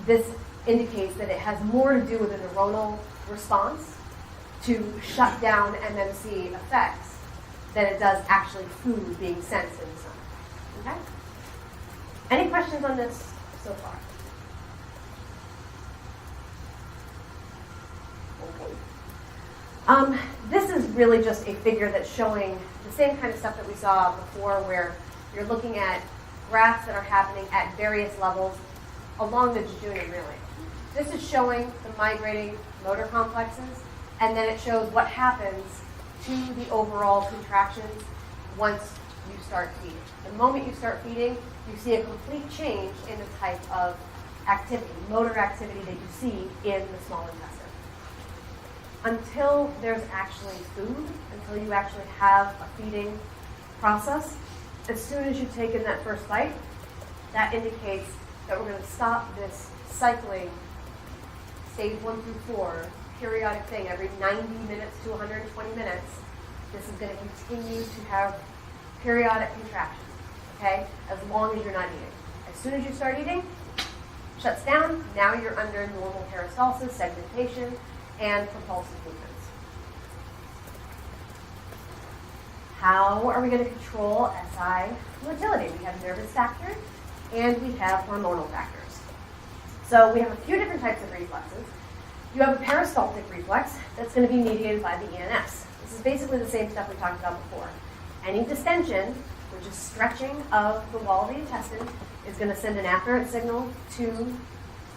Speaker 1: this indicates that it has more to do with a neuronal response to shut down MMC effects than it does actually food being sensed in the stomach. Okay? Any questions on this so far? Okay. This is really just a figure that's showing the same kind of stuff that we saw before, where you're looking at graphs that are happening at various levels along the jejunum, really. This is showing the migrating motor complexes, and then it shows what happens to the overall contractions once you start feeding. The moment you start feeding, you see a complete change in the type of activity, motor activity that you see in the small intestine. Until there's actually food, until you actually have a feeding process, as soon as you take in that first bite, that indicates that we're going to stop this cycling stage 1 through 4 periodic thing every 90 minutes to 120 minutes. This is going to continue to have periodic contractions, okay, as long as you're not eating. As soon as you start eating, shuts down. Now you're under normal peristalsis, segmentation, and propulsive movements. How are we going to control SI motility? We have nervous factors and we have hormonal factors. So we have a few different types of reflexes. You have a peristaltic reflex that's going to be mediated by the ENS. This is basically the same stuff we talked about before. Any distension, which is stretching of the wall of the intestine, is going to send an afferent signal to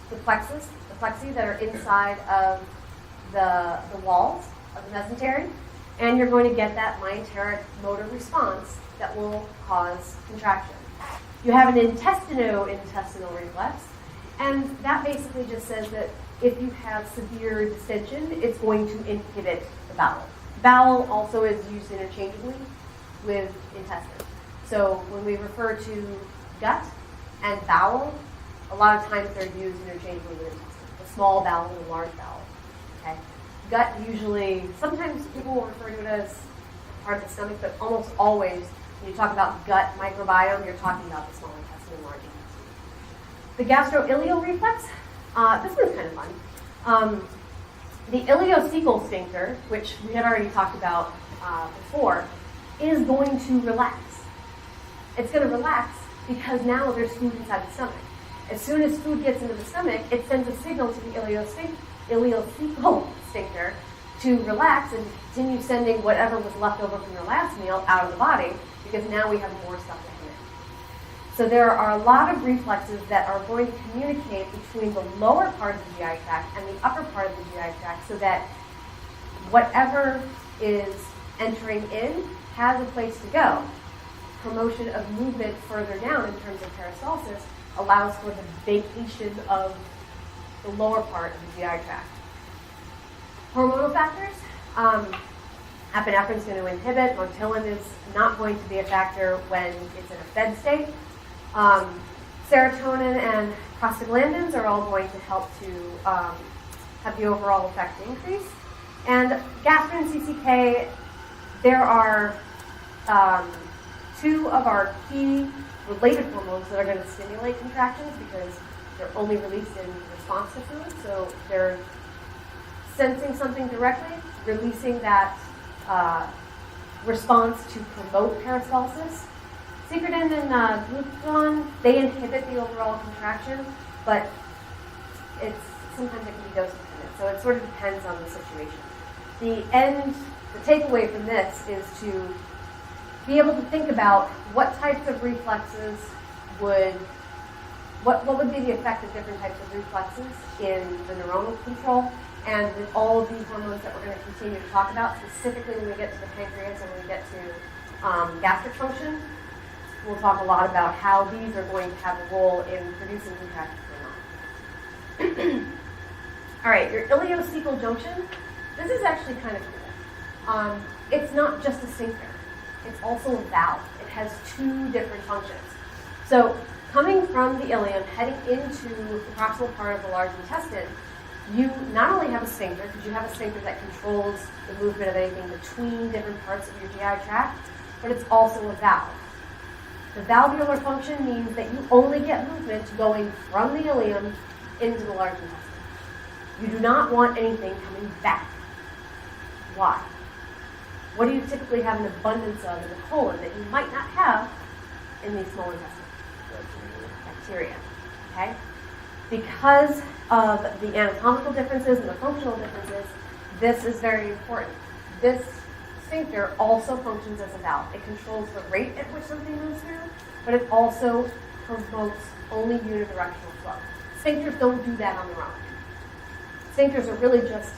Speaker 1: the plexi that are inside of the walls of the mesentery, and you're going to get that myenteric motor response that will cause contraction. You have an intestinal reflex, and that basically just says that if you have severe distension, it's going to inhibit the bowel. Bowel also is used interchangeably with intestine. So when we refer to gut and bowel, a lot of times they're used interchangeably with intestine. The small bowel and the large bowel. Okay? Gut usually, sometimes people will refer to it as part of the stomach, but almost always when you talk about gut microbiome, you're talking about the small intestine and large intestine. The gastroileal reflex, this one's kind of fun. The ileocecal sphincter, which we had already talked about before, is going to relax. It's going to relax because now there's food inside the stomach. As soon as food gets into the stomach, it sends a signal to the ileocecal sphincter to relax and continue sending whatever was left over from your last meal out of the body, because now we have more stuff to come in. So there are a lot of reflexes that are going to communicate between the lower part of the GI tract and the upper part of the GI tract, so that whatever is entering in has a place to go. Promotion of movement further down in terms of peristalsis allows for the vacation of the lower part of the GI tract. Hormonal factors. Epinephrine is going to inhibit. Motilin is not going to be a factor when it's in a fed state. Serotonin and prostaglandins are all going to help to have the overall effect increase. And gastrin and CCK, there are two of our key related hormones that are going to stimulate contractions because they're only released in response to food. So they're sensing something directly, releasing that response to promote peristalsis. Secretin and glucagon, they inhibit the overall contraction, but sometimes it can be dose dependent. So it sort of depends on the situation. The takeaway from this is to be able to think about what types of reflexes what would be the effect of different types of reflexes in the neuronal control, and with all of these hormones that we're going to continue to talk about, specifically when we get to the pancreas and when we get to gastric function, we'll talk a lot about how these are going to have a role in producing contractions or not. All right, your ileocecal junction, this is actually kind of cool. It's not just a sphincter. It's also a valve. It has two different functions. So coming from the ileum, heading into the proximal part of the large intestine, you not only have a sphincter, because you have a sphincter that controls the movement of anything between different parts of your GI tract, but it's also a valve. The valvular function means that you only get movement going from the ileum into the large intestine. You do not want anything coming back. Why? What do you typically have an abundance of in the colon that you might not have in the small intestine? Bacteria. Okay? Because of the anatomical differences and the functional differences, this is very important. This sphincter also functions as a valve. It controls the rate at which something moves through, but it also promotes only unidirectional flow. Sphincters don't do that on their own. Sphincters are really just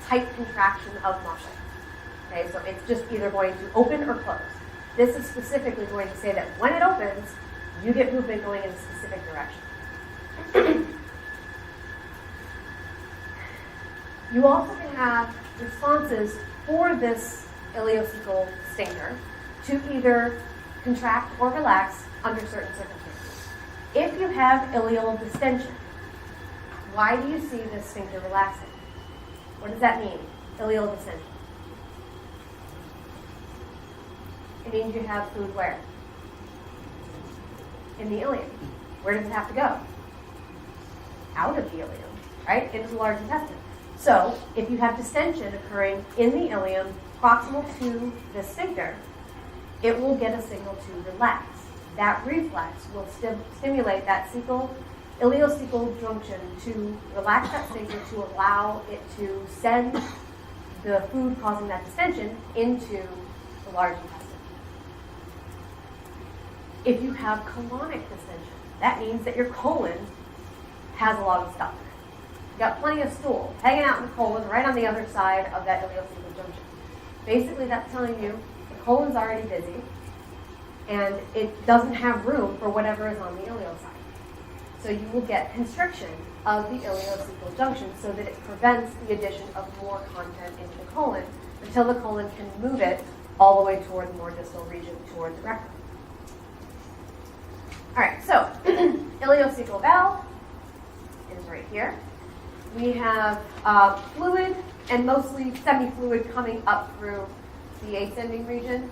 Speaker 1: tight contraction of muscle. Okay, so it's just either going to open or close. This is specifically going to say that when it opens, you get movement going in a specific direction. You also can have responses for this ileocecal sphincter to either contract or relax under certain circumstances. If you have ileal distension, why do you see this sphincter relaxing? What does that mean, ileal distension? It means you have food where? In the ileum. Where does it have to go? Out of the ileum, right? Into the large intestine. So, if you have distension occurring in the ileum proximal to the sphincter, it will get a signal to relax. That reflex will stimulate that ileocecal junction to relax that sphincter to allow it to send the food causing that distension into the large intestine. If you have colonic distension, that means that your colon has a lot of stuff in it. You've got plenty of stool hanging out in the colon right on the other side of that ileocecal junction. Basically, that's telling you the colon's already busy and it doesn't have room for whatever is on the ileal side. So you will get constriction of the ileocecal junction so that it prevents the addition of more content into the colon until the colon can move it all the way toward the more distal region, toward the rectum. All right, so ileocecal valve is right here. We have fluid and mostly semi-fluid coming up through the ascending region.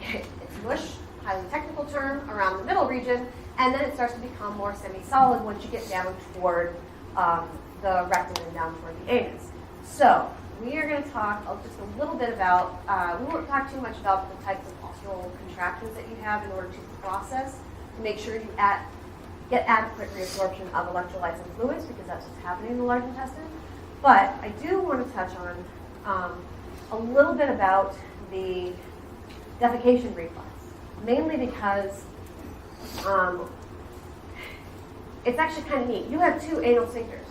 Speaker 1: It's mush, highly technical term, around the middle region, and then it starts to become more semi-solid once you get down toward the rectum and down toward the anus. So we are going to talk just a little bit about, we won't talk too much about the types of postural contractions that you have in order to process, to make sure you get adequate reabsorption of electrolytes and fluids, because that's what's happening in the large intestine. But I do want to touch on a little bit about the defecation reflex, mainly because it's actually kind of neat. You have two anal sphincters.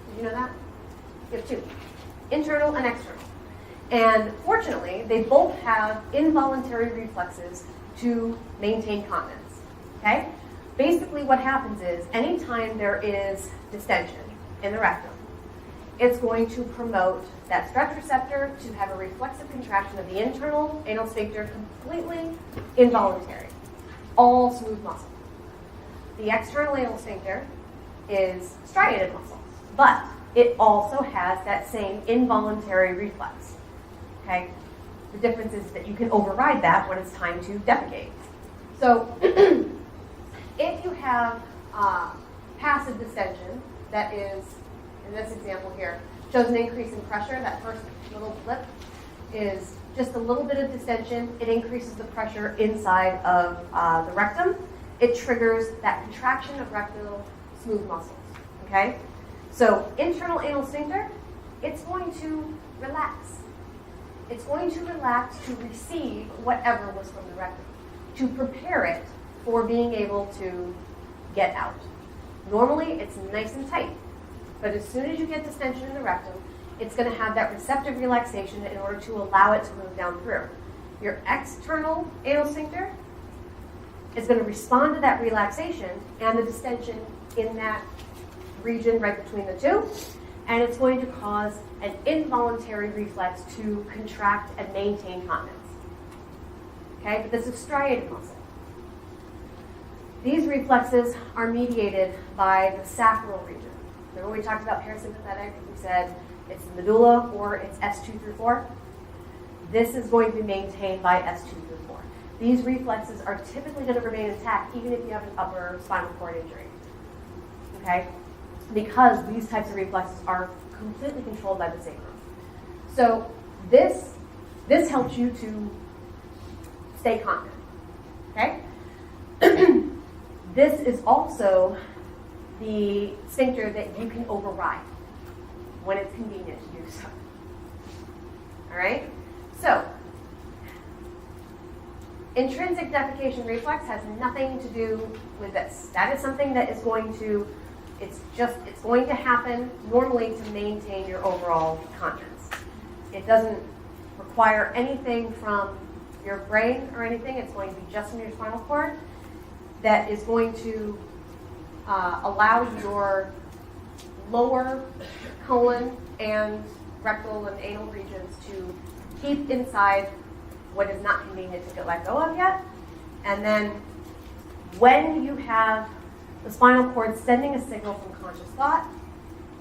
Speaker 1: Did you know that? You have two, internal and external. And fortunately, they both have involuntary reflexes to maintain continence. Okay? Basically what happens is anytime there is distension in the rectum, it's going to promote that stretch receptor to have a reflexive contraction of the internal anal sphincter, completely involuntary, all smooth muscle. The external anal sphincter is striated muscle, but it also has that same involuntary reflex. Okay? The difference is that you can override that when it's time to defecate. So if you have passive distension, that is, in this example here, shows an increase in pressure. That first little blip is just a little bit of distension. It increases the pressure inside of the rectum. It triggers that contraction of rectal smooth muscles. Okay? So internal anal sphincter, it's going to relax. It's going to relax to receive whatever was from the rectum, to prepare it for being able to get out. Normally, it's nice and tight. But as soon as you get distension in the rectum, it's going to have that receptive relaxation in order to allow it to move down through. Your external anal sphincter is going to respond to that relaxation and the distension in that region right between the two, and it's going to cause an involuntary reflex to contract and maintain continence. Okay, but this is striated muscle. These reflexes are mediated by the sacral region. Remember we talked about parasympathetic? We said it's the medulla or it's S2 through 4. This is going to be maintained by S2 through 4. These reflexes are typically going to remain intact even if you have an upper spinal cord injury. Okay? Because these types of reflexes are completely controlled by the sacrum. So this helps you to stay continent. Okay? This is also the sphincter that you can override when it's convenient to do so. All right? So, intrinsic defecation reflex has nothing to do with this. That is something that is going to, it's going to happen normally to maintain your overall continence. It doesn't require anything from your brain or anything. It's going to be just in your spinal cord that is going to allow your lower colon and rectal and anal regions to keep inside what is not convenient to get let go of yet. And then when you have the spinal cord sending a signal from conscious thought,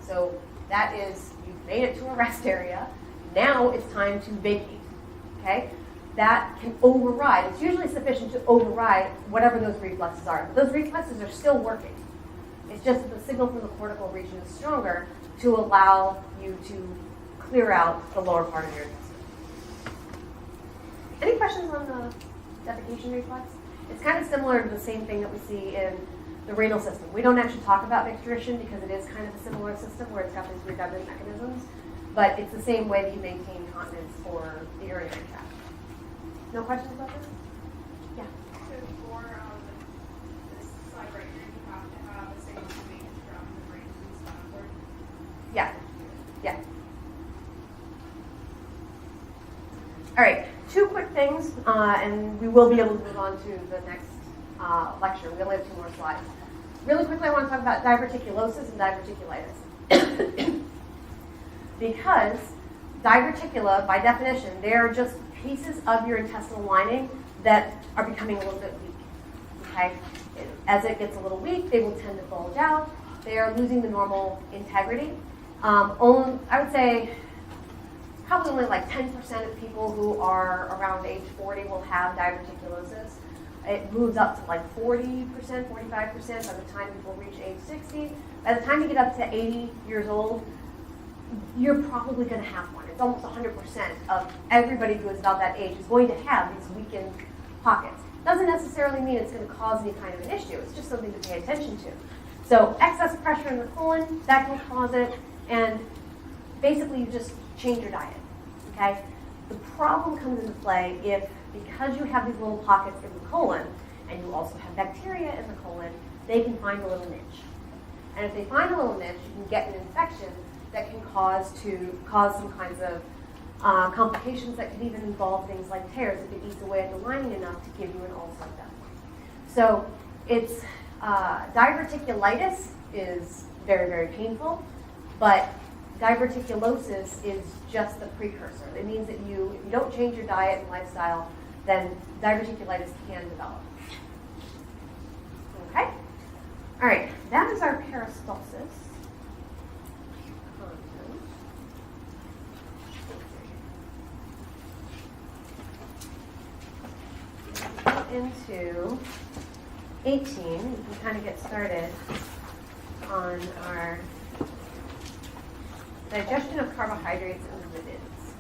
Speaker 1: so that is, you've made it to a rest area, now it's time to vacate, okay? That can override, it's usually sufficient to override whatever those reflexes are. But those reflexes are still working. It's just that the signal from the cortical region is stronger to allow you to clear out the lower part of your intestine. Any questions on the defecation reflex? It's kind of similar to the same thing that we see in the renal system. We don't actually talk about micturition because it is kind of a similar system where it's got these redundant mechanisms, but it's the same way that you maintain continence for the urinary tract. No questions about this? Yeah.
Speaker 3: So for this slide right here, you have to have a signal coming from the brain to the spinal cord.
Speaker 1: Yeah. Yeah. All right. Two quick things, and we will be able to move on to the next lecture. We only have 2 more slides. Really quickly, I want to talk about diverticulosis and diverticulitis. Because diverticula, by definition, they're just pieces of your intestinal lining that are becoming a little bit weak. Okay? As it gets a little weak, they will tend to bulge out. They are losing the normal integrity. I would say probably only like 10% of people who are around age 40 will have diverticulosis. It moves up to like 40%, 45% by the time people reach age 60. By the time you get up to 80 years old, you're probably going to have one. It's almost 100% of everybody who is about that age is going to have these weakened pockets. Doesn't necessarily mean it's going to cause any kind of an issue. It's just something to pay attention to. So excess pressure in the colon, that can cause it, and basically you just change your diet, okay? The problem comes into play if, because you have these little pockets in the colon, and you also have bacteria in the colon, they can find a little niche. And if they find a little niche, you can get an infection that can cause some kinds of complications that could even involve things like tears if it eats away at the lining enough to give you an ulcer at that point. So it's diverticulitis is very, very painful, but diverticulosis is just the precursor. It means that if you don't change your diet and lifestyle, then diverticulitis can develop. Okay? All right, that is our peristalsis. Into 18, we can kind of get started on our digestion of carbohydrates and lipids.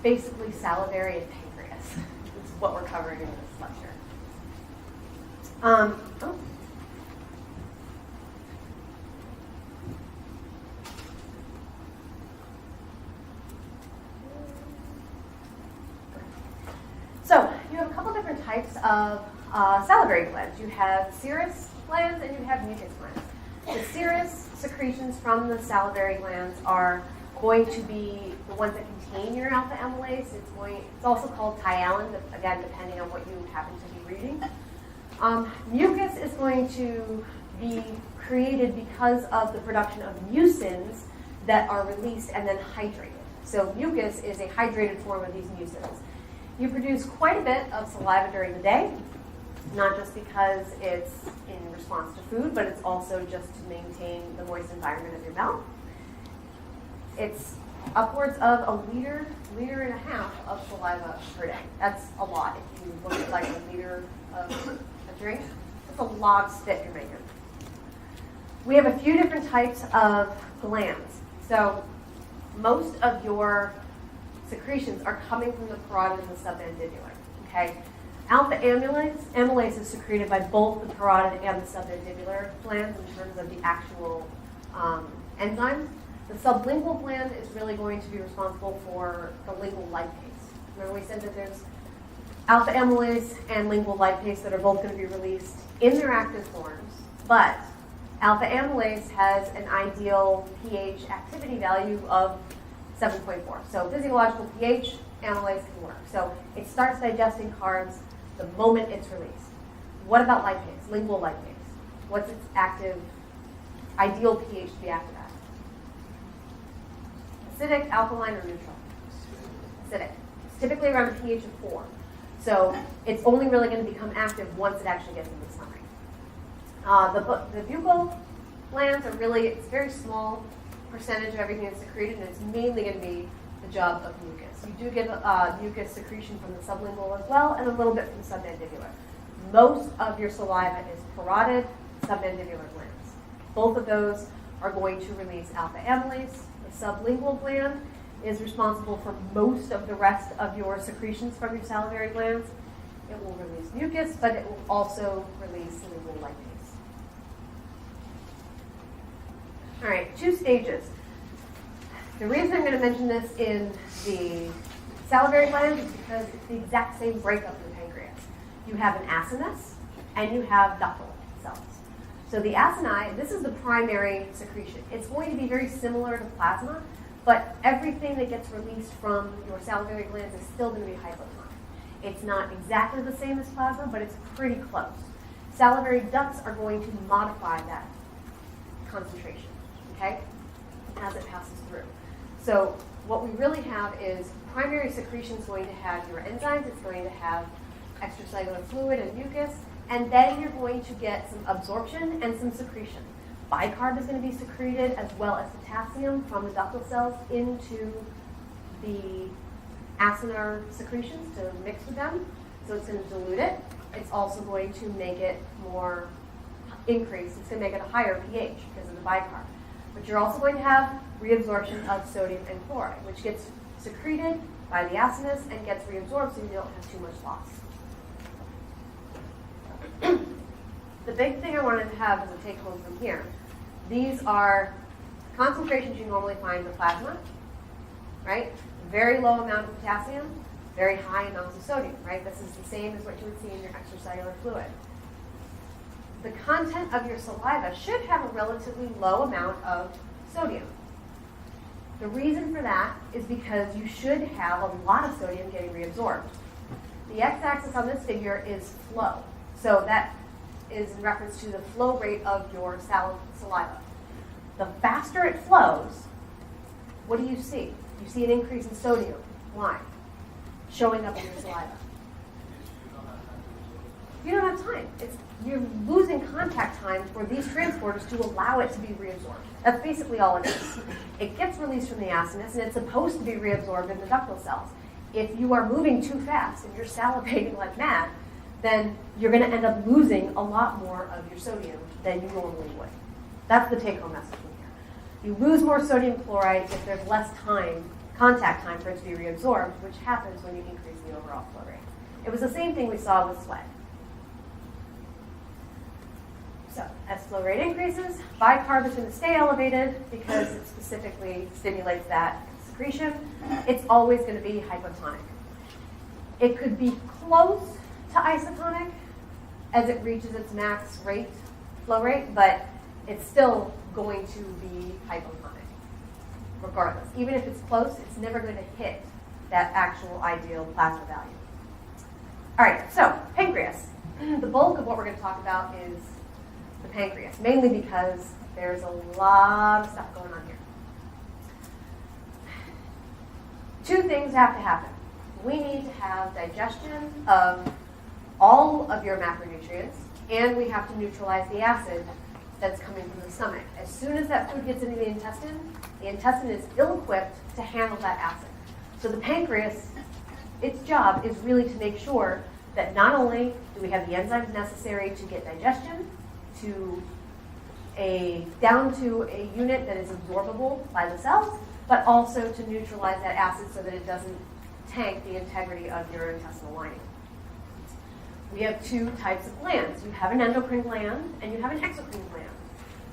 Speaker 1: Basically salivary and pancreas is what we're covering in this lecture. So you have a couple different types of salivary glands. You have serous glands and you have mucus glands. The serous secrete secretions from the salivary glands are going to be the ones that contain your alpha amylase. It's also called Tyalin, again, depending on what you happen to be reading. Mucus is going to be created because of the production of mucins that are released and then hydrated. So mucus is a hydrated form of these mucins. You produce quite a bit of saliva during the day, not just because it's in response to food, but it's also just to maintain the moist environment of your mouth. It's upwards of a liter and a half of saliva per day. That's a lot. If you look at like a liter of a drink, that's a lot of spit you're making. We have a few different types of glands. So most of your secretions are coming from the parotid and the submandibular. Okay? Alpha amylase is secreted by both the parotid and the submandibular glands in terms of the actual enzymes. The sublingual gland is really going to be responsible for the lingual lipase. Remember we said that there's alpha amylase and lingual lipase that are both going to be released in their active forms, but alpha amylase has an ideal pH activity value of 7.4. So physiological pH, amylase can work. So it starts digesting carbs the moment it's released. What about lipase, lingual lipase? What's its ideal pH to be active at? Acidic, alkaline, or neutral? Acidic. It's typically around a pH of 4. So it's only really going to become active once it actually gets in the stomach. The buccal glands are really, it's a very small percentage of everything that's secreted, and it's mainly going to be the job of mucus. You do get mucus secretion from the sublingual as well, and a little bit from submandibular. Most of your saliva is parotid, submandibular glands. Both of those are going to release alpha amylase. The sublingual gland is responsible for most of the rest of your secretions from your salivary glands. It will release mucus, but it will also release lingual lipase. All right, 2 stages. The reason I'm going to mention this in the salivary gland is because it's the exact same breakup in the pancreas. You have an acinus and you have ductal cells. So the acini, this is the primary secretion. It's going to be very similar to plasma, but everything that gets released from your salivary glands is still going to be hypotonic. It's not exactly the same as plasma, but it's pretty close. Salivary ducts are going to modify that concentration, okay, as it passes through. So what we really have is primary secretion is going to have your enzymes, it's going to have extracellular fluid and mucus, and then you're going to get some absorption and some secretion. Bicarb is going to be secreted as well as potassium from the ductal cells into the acinar secretions to mix with them. So it's going to dilute it. It's also going to make it more increased. It's going to make it a higher pH because of the bicarb. But you're also going to have reabsorption of sodium and chloride, which gets secreted by the acinus and gets reabsorbed so you don't have too much loss. The big thing I wanted to have as a take home from here, these are concentrations you normally find in plasma, right? Very low amount of potassium, very high amounts of sodium, right? This is the same as what you would see in your extracellular fluid. The content of your saliva should have a relatively low amount of sodium. The reason for that is because you should have a lot of sodium getting reabsorbed. The x-axis on this figure is flow. So that is in reference to the flow rate of your saliva. The faster it flows, what do you see? You see an increase in sodium. Why? Showing up in your saliva. You don't have time. You're losing contact time for these transporters to allow it to be reabsorbed. That's basically all it is. It gets released from the acinus, and it's supposed to be reabsorbed in the ductal cells. If you are moving too fast and you're salivating like mad, then you're going to end up losing a lot more of your sodium than you normally would. That's the take-home message from here. You lose more sodium chloride if there's less time, contact time for it to be reabsorbed, which happens when you increase the overall flow rate. It was the same thing we saw with sweat. So as flow rate increases, bicarb is going to stay elevated because it specifically stimulates that secretion. It's always going to be hypotonic. It could be close to isotonic as it reaches its max rate, flow rate, but it's still going to be hypotonic, regardless. Even if it's close, it's never going to hit that actual ideal plasma value. All right, so pancreas. The bulk of what we're going to talk about is the pancreas, mainly because there's a lot of stuff going on here. Two things have to happen. We need to have digestion of all of your macronutrients, and we have to neutralize the acid that's coming from the stomach. As soon as that food gets into the intestine is ill-equipped to handle that acid. So the pancreas, its job is really to make sure that not only do we have the enzymes necessary to get digestion down to a unit that is absorbable by the cells, but also to neutralize that acid so that it doesn't tank the integrity of your intestinal lining. We have two types of glands. You have an endocrine gland and you have an exocrine gland.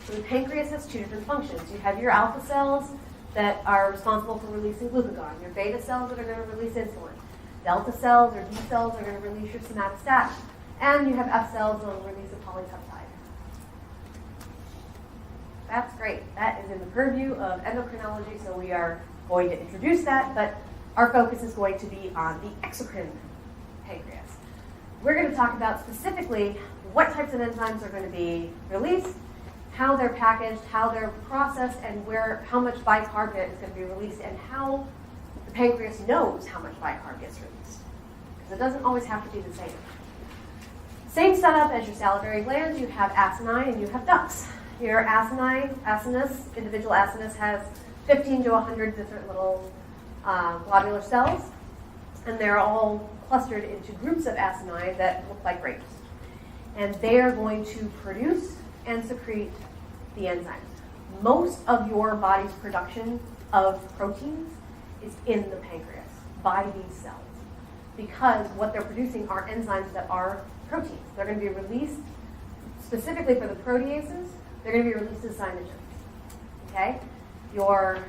Speaker 1: So the pancreas has two different functions. You have your alpha cells that are responsible for releasing glucagon, your beta cells that are going to release insulin, delta cells or B cells are going to release your somatostatin, and you have F cells that will release a polypeptide. That's great. That is in the purview of endocrinology, so we are going to introduce that, but our focus is going to be on the exocrine pancreas. We're going to talk about specifically what types of enzymes are going to be released, how they're packaged, how they're processed, and how much bicarbonate is going to be released, and how the pancreas knows how much bicarb gets released. Because it doesn't always have to be the same. Same setup as your salivary glands. You have acini and you have ducts. Your individual acinus has 15 to 100 different little globular cells, and they're all clustered into groups of acini that look like grapes. And they are going to produce and secrete the enzymes. Most of your body's production of proteins is in the pancreas by these cells, because what they're producing are enzymes that are proteins. They're going to be released specifically for the proteases. They're going to be released as cyanogens. Okay? Your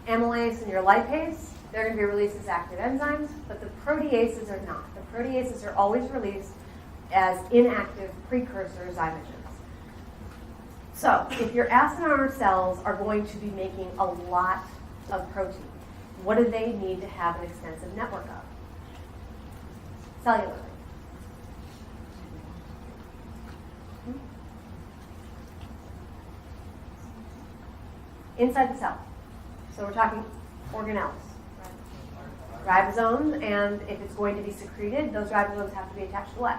Speaker 1: amylase and your lipase, they're going to be released as active enzymes, but the proteases are not. The proteases are always released as inactive precursor zymogens. So, if your acinar cells are going to be making a lot of protein, what do they need to have an extensive network of? Cellularly. Inside the cell. So we're talking organelles. Ribosomes, and if it's going to be secreted, those ribosomes have to be attached to what?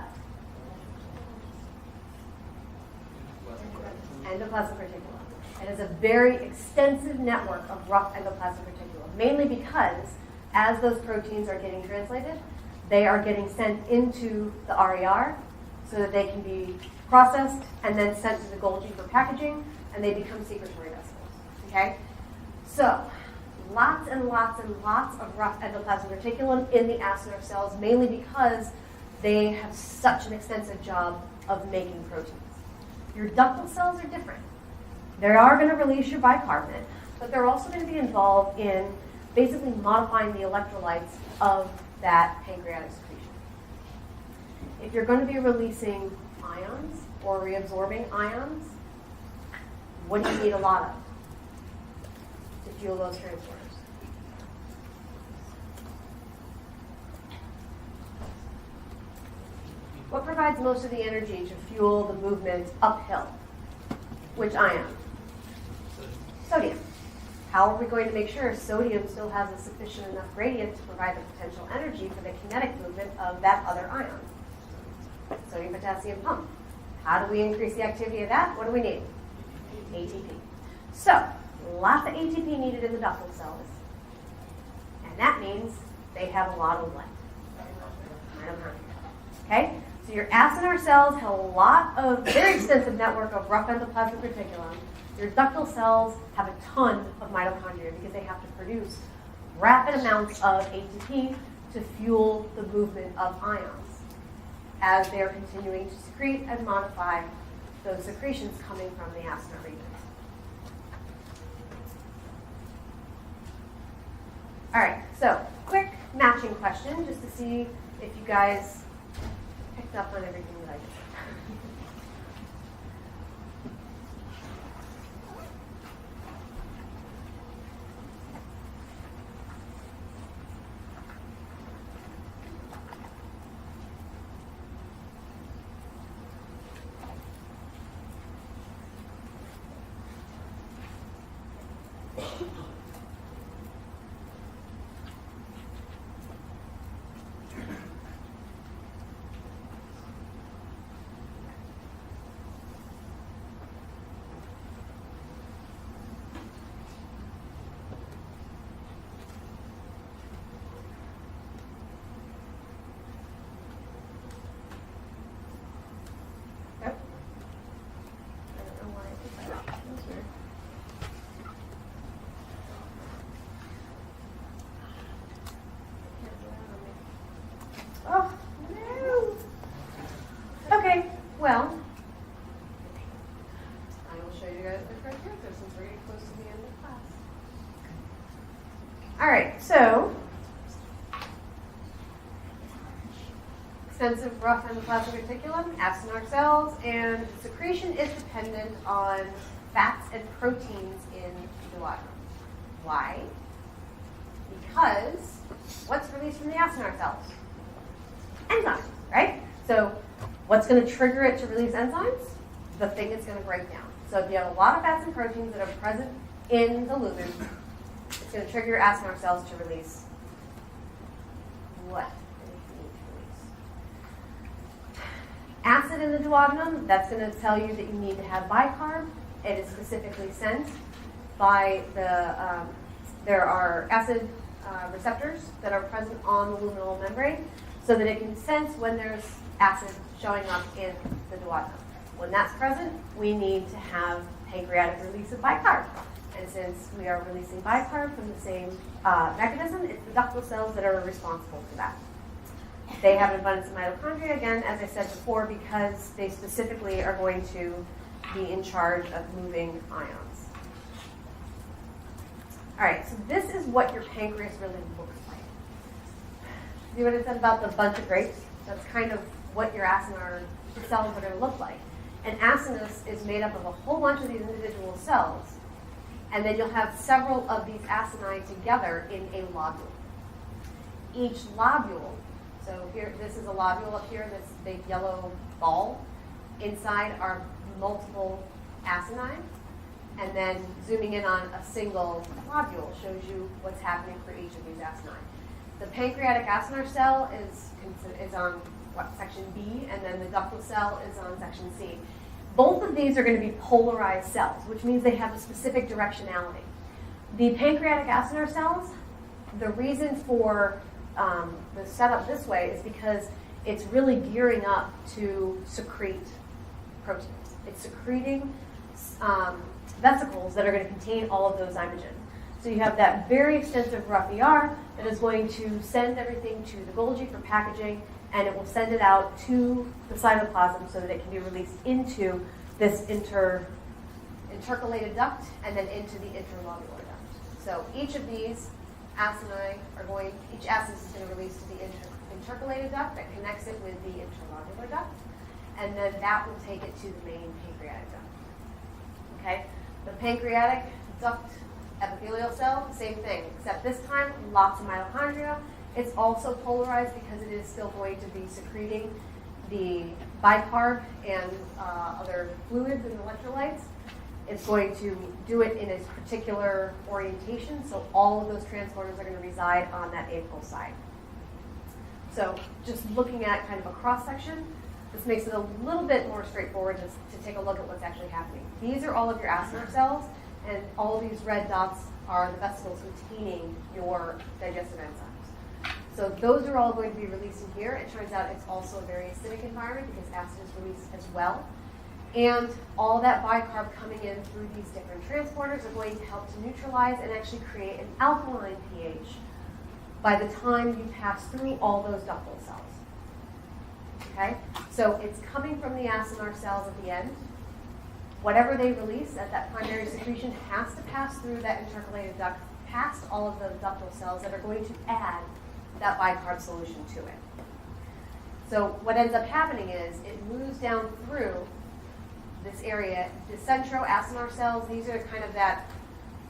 Speaker 1: Endoplasmic reticulum. It is a very extensive network of rough endoplasmic reticulum, mainly because as those proteins are getting translated, they are getting sent into the RER so that they can be processed and then sent to the Golgi for packaging, and they become secretory vessels. Okay? So, lots and lots and lots of rough endoplasmic reticulum in the acinar cells, mainly because they have such an extensive job of making proteins. Your ductal cells are different. They are going to release your bicarbonate, but they're also going to be involved in basically modifying the electrolytes of that pancreatic secretion. If you're going to be releasing ions or reabsorbing ions, what do you need a lot of to fuel those transporters? What provides most of the energy to fuel the movement uphill? Which ion? Sodium. How are we going to make sure sodium still has a sufficient enough gradient to provide the potential energy for the kinetic movement of that other ion? Sodium potassium pump. How do we increase the activity of that? What do we need? ATP. So, lots of ATP needed in the ductal cells. And that means they have a lot of what? Mitochondria. Okay? So your acinar cells have a very extensive network of rough endoplasmic reticulum. Your ductal cells have a ton of mitochondria because they have to produce rapid amounts of ATP to fuel the movement of ions as they're continuing to secrete and modify those secretions coming from the acinar regions. All right, so quick matching question just to see if you guys picked up on everything that I just said. All right, so extensive rough endoplasmic reticulum, acinar cells, and secretion is dependent on fats and proteins in the duodenum. Why? Because what's released from the acinar cells? Enzymes, right? So what's going to trigger it to release enzymes? The thing it's going to break down. So if you have a lot of fats and proteins that are present in the lumen, it's going to trigger your acinar cells to release what? Acid in the duodenum, that's going to tell you that you need to have bicarb. It is specifically sent by the, there are acid receptors that are present on the luminal membrane so that it can sense when there's acid showing up in the duodenum. When that's present, we need to have pancreatic release of bicarb. And since we are releasing bicarb from the same mechanism, it's the ductal cells that are responsible for that. They have an abundance of mitochondria, again, as I said before, because they specifically are going to be in charge of moving ions. All right, so this is what your pancreas really looks like. See what I said about the bunch of grapes? That's kind of what your acinar cells are going to look like. And acinus is made up of a whole bunch of these individual cells, and then you'll have several of these acini together in a lobule. Each lobule, so here, this is a lobule up here, this big yellow ball. Inside are multiple acini, and then zooming in on a single lobule shows you what's happening for each of these acini. The pancreatic acinar cell is on what, section B, and then the ductal cell is on section C. Both of these are going to be polarized cells, which means they have a specific directionality. The pancreatic acinar cells, the reason for the setup this way is because it's really gearing up to secrete proteins. It's secreting vesicles that are going to contain all of those zymogens. So you have that very extensive rough ER that is going to send everything to the Golgi for packaging, and it will send it out to the cytoplasm so that it can be released into this intercalated duct and then into the interlobular duct. So each of these acini each acid is going to release to the intercalated duct that connects it with the interlobular duct, and then that will take it to the main pancreatic duct. Okay? The pancreatic duct epithelial cell, same thing, except this time lots of mitochondria. It's also polarized because it is still going to be secreting the bicarb and other fluids and electrolytes. It's going to do it in a particular orientation, so all of those transporters are going to reside on that apical side. So just looking at kind of a cross-section, this makes it a little bit more straightforward to take a look at what's actually happening. These are all of your acinar cells, and all of these red dots are the vesicles containing your digestive enzymes. So those are all going to be released in here. It turns out it's also a very acidic environment because acid is released as well. And all that bicarb coming in through these different transporters are going to help to neutralize and actually create an alkaline pH by the time you pass through all those ductal cells. Okay? So it's coming from the acinar cells at the end. Whatever they release at that primary secretion has to pass through that intercalated duct, past all of the ductal cells that are going to add that bicarb solution to it. So what ends up happening is it moves down through this area. The centroacinar cells, these are kind of that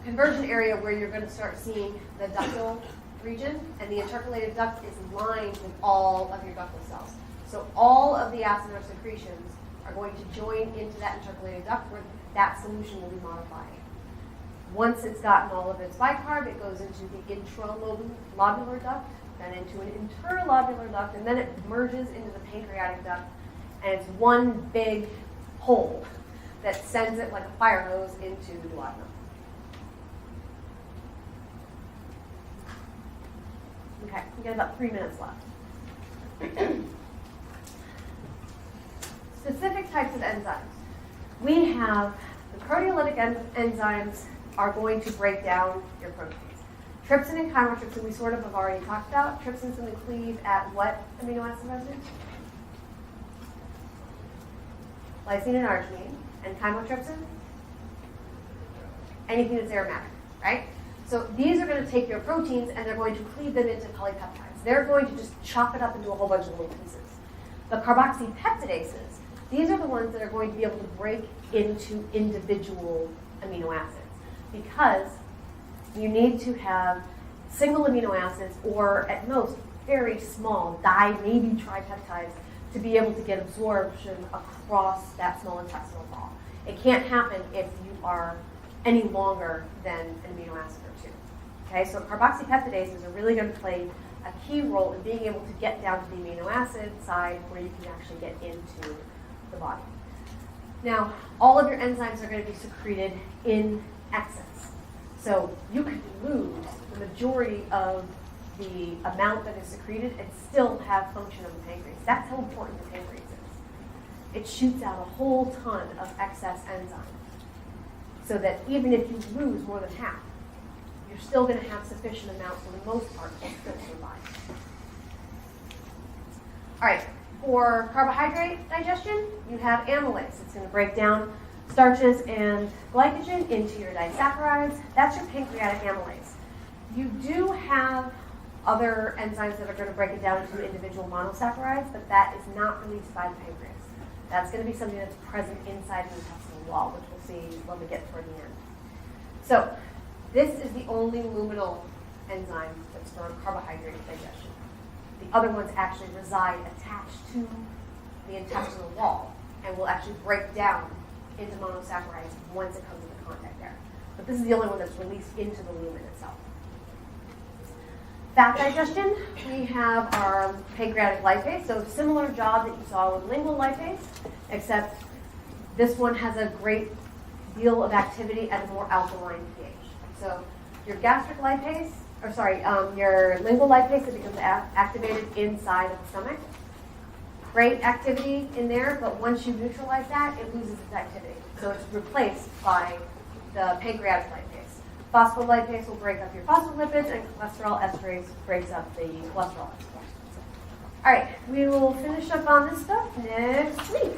Speaker 1: conversion area where you're going to start seeing the ductal region, and the intercalated duct is lined with all of your ductal cells. So all of the acinar secretions are going to join into that intercalated duct where that solution will be modified. Once it's gotten all of its bicarb, it goes into the intralobular duct, then into an interlobular duct, and then it merges into the pancreatic duct, and it's one big hole that sends it like a fire hose into the duodenum. Okay, we got about 3 minutes left. Specific types of enzymes. We have the proteolytic enzymes are going to break down your proteins. Trypsin and chymotrypsin we sort of have already talked about. Trypsin's going to cleave at what amino acid residue? Lysine and arginine. And chymotrypsin? Anything that's aromatic, right? So these are going to take your proteins and they're going to cleave them into polypeptides. They're going to just chop it up into a whole bunch of little pieces. The carboxypeptidases, these are the ones that are going to be able to break into individual amino acids because you need to have single amino acids or at most very small maybe tripeptides to be able to get absorption across that small intestinal wall. It can't happen if you are any longer than an amino acid or two. Okay, so carboxypeptidases are really going to play a key role in being able to get down to the amino acid side where you can actually get into the body. Now, all of your enzymes are going to be secreted in excess. So you could lose the majority of the amount that is secreted and still have function of the pancreas. That's how important the pancreas is. It shoots out a whole ton of excess enzyme. So that even if you lose more than half, you're still going to have sufficient amounts for the most part to still survive. All right, for carbohydrate digestion, you have amylase. It's going to break down starches and glycogen into your disaccharides. That's your pancreatic amylase. You do have other enzymes that are going to break it down into individual monosaccharides, but that is not released by the pancreas. That's going to be something that's present inside the intestinal wall, which we'll see when we get toward the end. So this is the only luminal enzyme that's for carbohydrate digestion. The other ones actually reside attached to the intestinal wall and will actually break down into monosaccharides once it comes into contact there. But this is the only one that's released into the lumen itself. Fat digestion, we have our pancreatic lipase, so similar job that you saw with lingual lipase, except this one has a great deal of activity at a more alkaline pH. So your gastric lipase, your lingual lipase, it becomes activated inside of the stomach. Great activity in there, but once you neutralize that, it loses its activity. So it's replaced by the pancreatic lipase. Phospholipase will break up your phospholipids, and cholesterol esterase breaks up the cholesterol esterase. All right, we will finish up on this stuff next week.